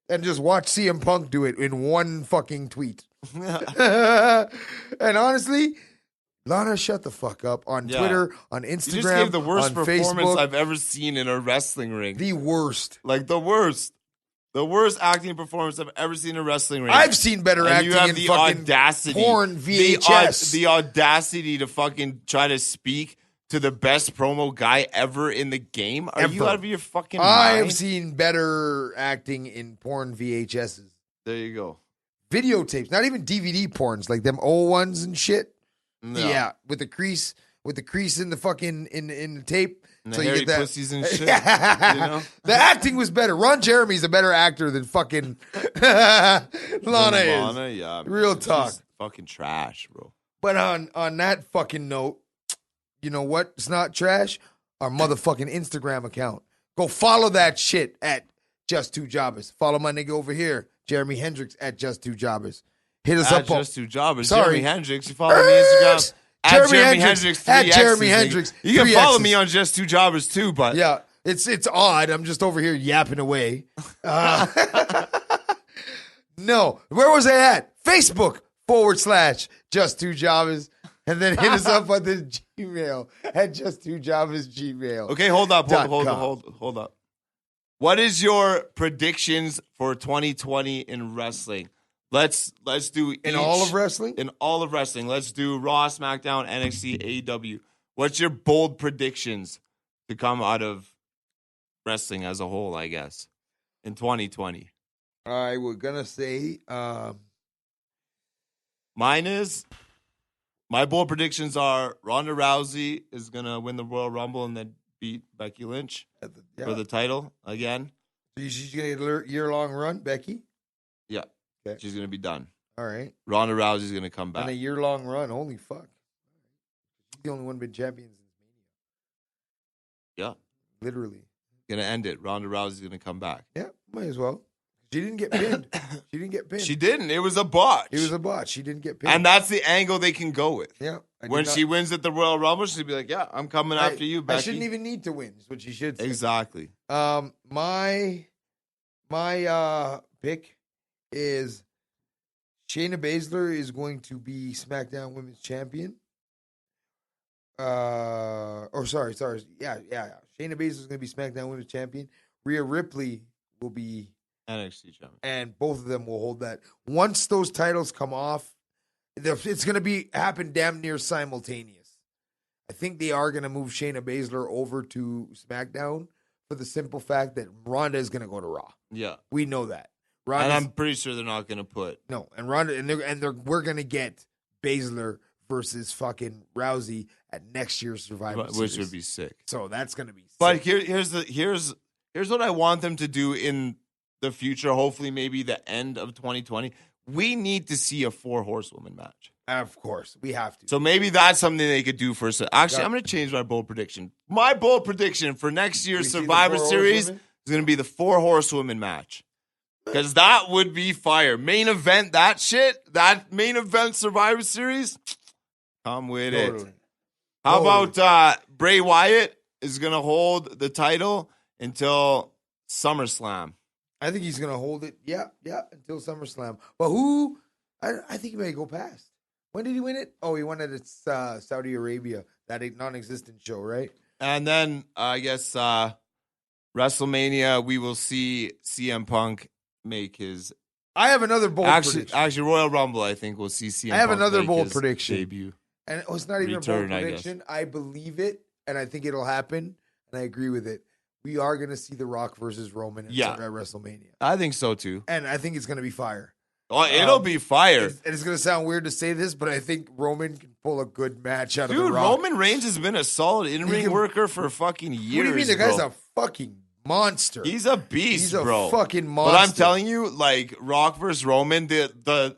[SPEAKER 4] and just watch CM Punk do it in one fucking tweet. And honestly, Lana, shut the fuck up on
[SPEAKER 3] Yeah.
[SPEAKER 4] Twitter, on Instagram,
[SPEAKER 3] You just gave the worst
[SPEAKER 4] on
[SPEAKER 3] performance
[SPEAKER 4] Facebook.
[SPEAKER 3] I've ever seen in a wrestling ring.
[SPEAKER 4] The worst.
[SPEAKER 3] Like the worst. The worst acting performance I've ever seen in a wrestling ring.
[SPEAKER 4] I've seen better
[SPEAKER 3] And
[SPEAKER 4] acting
[SPEAKER 3] you have
[SPEAKER 4] in
[SPEAKER 3] the
[SPEAKER 4] fucking
[SPEAKER 3] audacity,
[SPEAKER 4] porn VHS.
[SPEAKER 3] The audacity to fucking try to speak to the best promo guy ever in the game. Are you
[SPEAKER 4] Ever.
[SPEAKER 3] out of your fucking
[SPEAKER 4] I've
[SPEAKER 3] mind?
[SPEAKER 4] seen better acting in porn VHSs.
[SPEAKER 3] There you go.
[SPEAKER 4] Videotapes, not even DVD porns, like them old ones and shit.
[SPEAKER 3] No.
[SPEAKER 4] Yeah, with the crease in the fucking in the tape.
[SPEAKER 3] And
[SPEAKER 4] so
[SPEAKER 3] the
[SPEAKER 4] you
[SPEAKER 3] hairy
[SPEAKER 4] get that.
[SPEAKER 3] pussies and shit. You know?
[SPEAKER 4] The acting was better. Ron Jeremy's a better actor than fucking Lana is.
[SPEAKER 3] Lana, yeah.
[SPEAKER 4] Real
[SPEAKER 3] She's
[SPEAKER 4] talk.
[SPEAKER 3] fucking trash, bro.
[SPEAKER 4] But on that fucking note, you know what? It's not trash. Our motherfucking Instagram account. Go follow that shit at Just Two Jobbers. Follow my nigga over here, Jeremy Hendricks at Just Two Jobbers. Hit us
[SPEAKER 3] At
[SPEAKER 4] up on
[SPEAKER 3] Just Two Jobbers.
[SPEAKER 4] Sorry.
[SPEAKER 3] Jeremy Hendricks. You follow me on Instagram. At Jeremy Hendricks.
[SPEAKER 4] At
[SPEAKER 3] 3
[SPEAKER 4] Jeremy
[SPEAKER 3] X's, nigga.
[SPEAKER 4] Hendricks.
[SPEAKER 3] You can
[SPEAKER 4] 3
[SPEAKER 3] follow
[SPEAKER 4] X's.
[SPEAKER 3] me on Just Two Jobbers too, but
[SPEAKER 4] Yeah, it's odd. I'm just over here yapping away. No, where was I at? Facebook / Just Two Jobbers. And then hit us up on the Gmail at Just Two Jobbers Gmail.
[SPEAKER 3] okay, hold up.
[SPEAKER 4] .com.
[SPEAKER 3] Hold up. What is your predictions for 2020 in wrestling? Let's do
[SPEAKER 4] In
[SPEAKER 3] each-
[SPEAKER 4] all of wrestling?
[SPEAKER 3] In all of wrestling. Let's do Raw, SmackDown, NXT, AEW. What's your bold predictions to come out of wrestling as a whole, I guess, in 2020?
[SPEAKER 4] I was gonna say,
[SPEAKER 3] My bold predictions are Ronda Rousey is going to win the Royal Rumble and then beat Becky Lynch for the title again.
[SPEAKER 4] she's gonna get a year-long run, Becky.
[SPEAKER 3] Yeah.
[SPEAKER 4] Okay.
[SPEAKER 3] She's going to be done.
[SPEAKER 4] All right,
[SPEAKER 3] Ronda Rousey's going to come
[SPEAKER 4] on a
[SPEAKER 3] back.
[SPEAKER 4] year-long run. Holy fuck! She's the only one been champion since Mania.
[SPEAKER 3] Yeah.
[SPEAKER 4] Literally.
[SPEAKER 3] Going to end it. Ronda Rousey's going to come back.
[SPEAKER 4] Yeah, might as well. She didn't get pinned. She didn't get pinned.
[SPEAKER 3] She didn't. It was a botch.
[SPEAKER 4] It was a bot. She didn't get pinned.
[SPEAKER 3] And that's the angle they can go with.
[SPEAKER 4] yeah.
[SPEAKER 3] When she wins at the Royal Rumble, she'll be like, yeah, I'm coming after you, Becky.
[SPEAKER 4] I shouldn't even need to win. Is what she should say.
[SPEAKER 3] Exactly.
[SPEAKER 4] My pick is Shayna Baszler is going to be SmackDown Women's Champion. Sorry. Yeah. Shayna Baszler is going to be SmackDown Women's Champion. Rhea Ripley will be
[SPEAKER 3] NXT champion.
[SPEAKER 4] And both of them will hold that. Once those titles come off, it's going to happen damn near simultaneous. I think they are going to move Shayna Baszler over to SmackDown for the simple fact that Ronda is going to go to Raw.
[SPEAKER 3] Yeah.
[SPEAKER 4] We know that.
[SPEAKER 3] And I'm pretty sure they're not going to put...
[SPEAKER 4] No, and Ronda, we're going to get Baszler versus fucking Rousey at next year's Survivor Series.
[SPEAKER 3] Which would be sick.
[SPEAKER 4] So that's going to be sick.
[SPEAKER 3] But here's what I want them to do in the future, hopefully maybe the end of 2020. We need to see a 4 horsewoman match.
[SPEAKER 4] Of course, we have to.
[SPEAKER 3] So maybe that's something they could do for... Actually, I'm going to change my bold prediction. My bold prediction for next year's Survivor Series is going to be the 4 horsewoman match. Because that would be fire. Main event, that main event Survivor Series, come with it. How about Bray Wyatt is going to hold the title until SummerSlam?
[SPEAKER 4] I think he's going to hold it, until SummerSlam. But who? I think he may go past. When did he win it? Oh, he won it at Saudi Arabia, that non-existent show, right?
[SPEAKER 3] And then, I guess, WrestleMania, we will see CM Punk make his...
[SPEAKER 4] I have another bold prediction.
[SPEAKER 3] Actually, Royal Rumble, I think we'll see CM Punk
[SPEAKER 4] I have another
[SPEAKER 3] make
[SPEAKER 4] bold
[SPEAKER 3] his
[SPEAKER 4] prediction.
[SPEAKER 3] debut.
[SPEAKER 4] And it's not even a bold prediction. I believe it, and I think it'll happen, and I agree with it. We are going to see The Rock versus Roman at WrestleMania.
[SPEAKER 3] I think so, too.
[SPEAKER 4] And I think it's going to be fire.
[SPEAKER 3] Oh, it'll be fire.
[SPEAKER 4] And it's going to sound weird to say this, but I think Roman can pull a good match out of The Rock.
[SPEAKER 3] Dude, Roman Reigns has been a solid in-ring worker for fucking years,
[SPEAKER 4] What do you mean? The guy's a fucking monster.
[SPEAKER 3] He's a beast, bro.
[SPEAKER 4] He's a fucking monster.
[SPEAKER 3] But I'm telling you, like, Rock versus Roman, the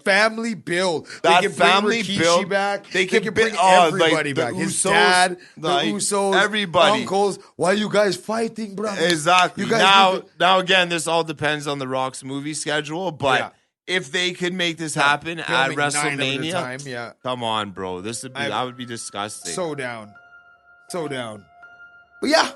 [SPEAKER 4] family build.
[SPEAKER 3] That
[SPEAKER 4] they can
[SPEAKER 3] family
[SPEAKER 4] bring Rikishi
[SPEAKER 3] build
[SPEAKER 4] back.
[SPEAKER 3] They
[SPEAKER 4] can bring everybody back. His dad, the Usos,
[SPEAKER 3] everybody.
[SPEAKER 4] uncles. Why are you guys fighting, bro?
[SPEAKER 3] Exactly.
[SPEAKER 4] You guys
[SPEAKER 3] now again, this all depends on The Rock's movie schedule, but if they could make this happen at WrestleMania, come on, bro. That would be disgusting.
[SPEAKER 4] So down. But yeah,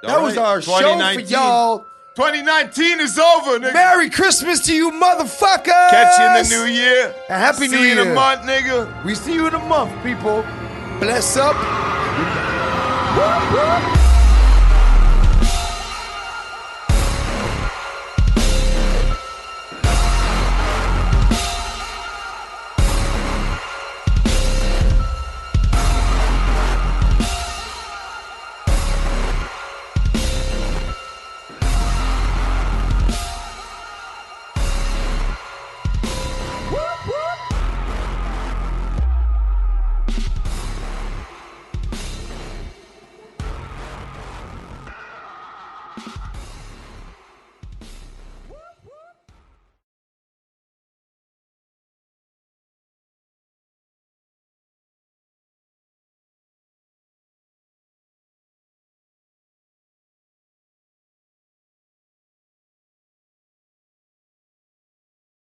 [SPEAKER 4] that was our show for y'all.
[SPEAKER 3] 2019 is over, nigga.
[SPEAKER 4] Merry Christmas to you, motherfuckers.
[SPEAKER 3] Catch you in the new year.
[SPEAKER 4] A happy New Year.
[SPEAKER 3] See you in a month, nigga.
[SPEAKER 4] We see you in a month, people. Bless up. Woo, woo.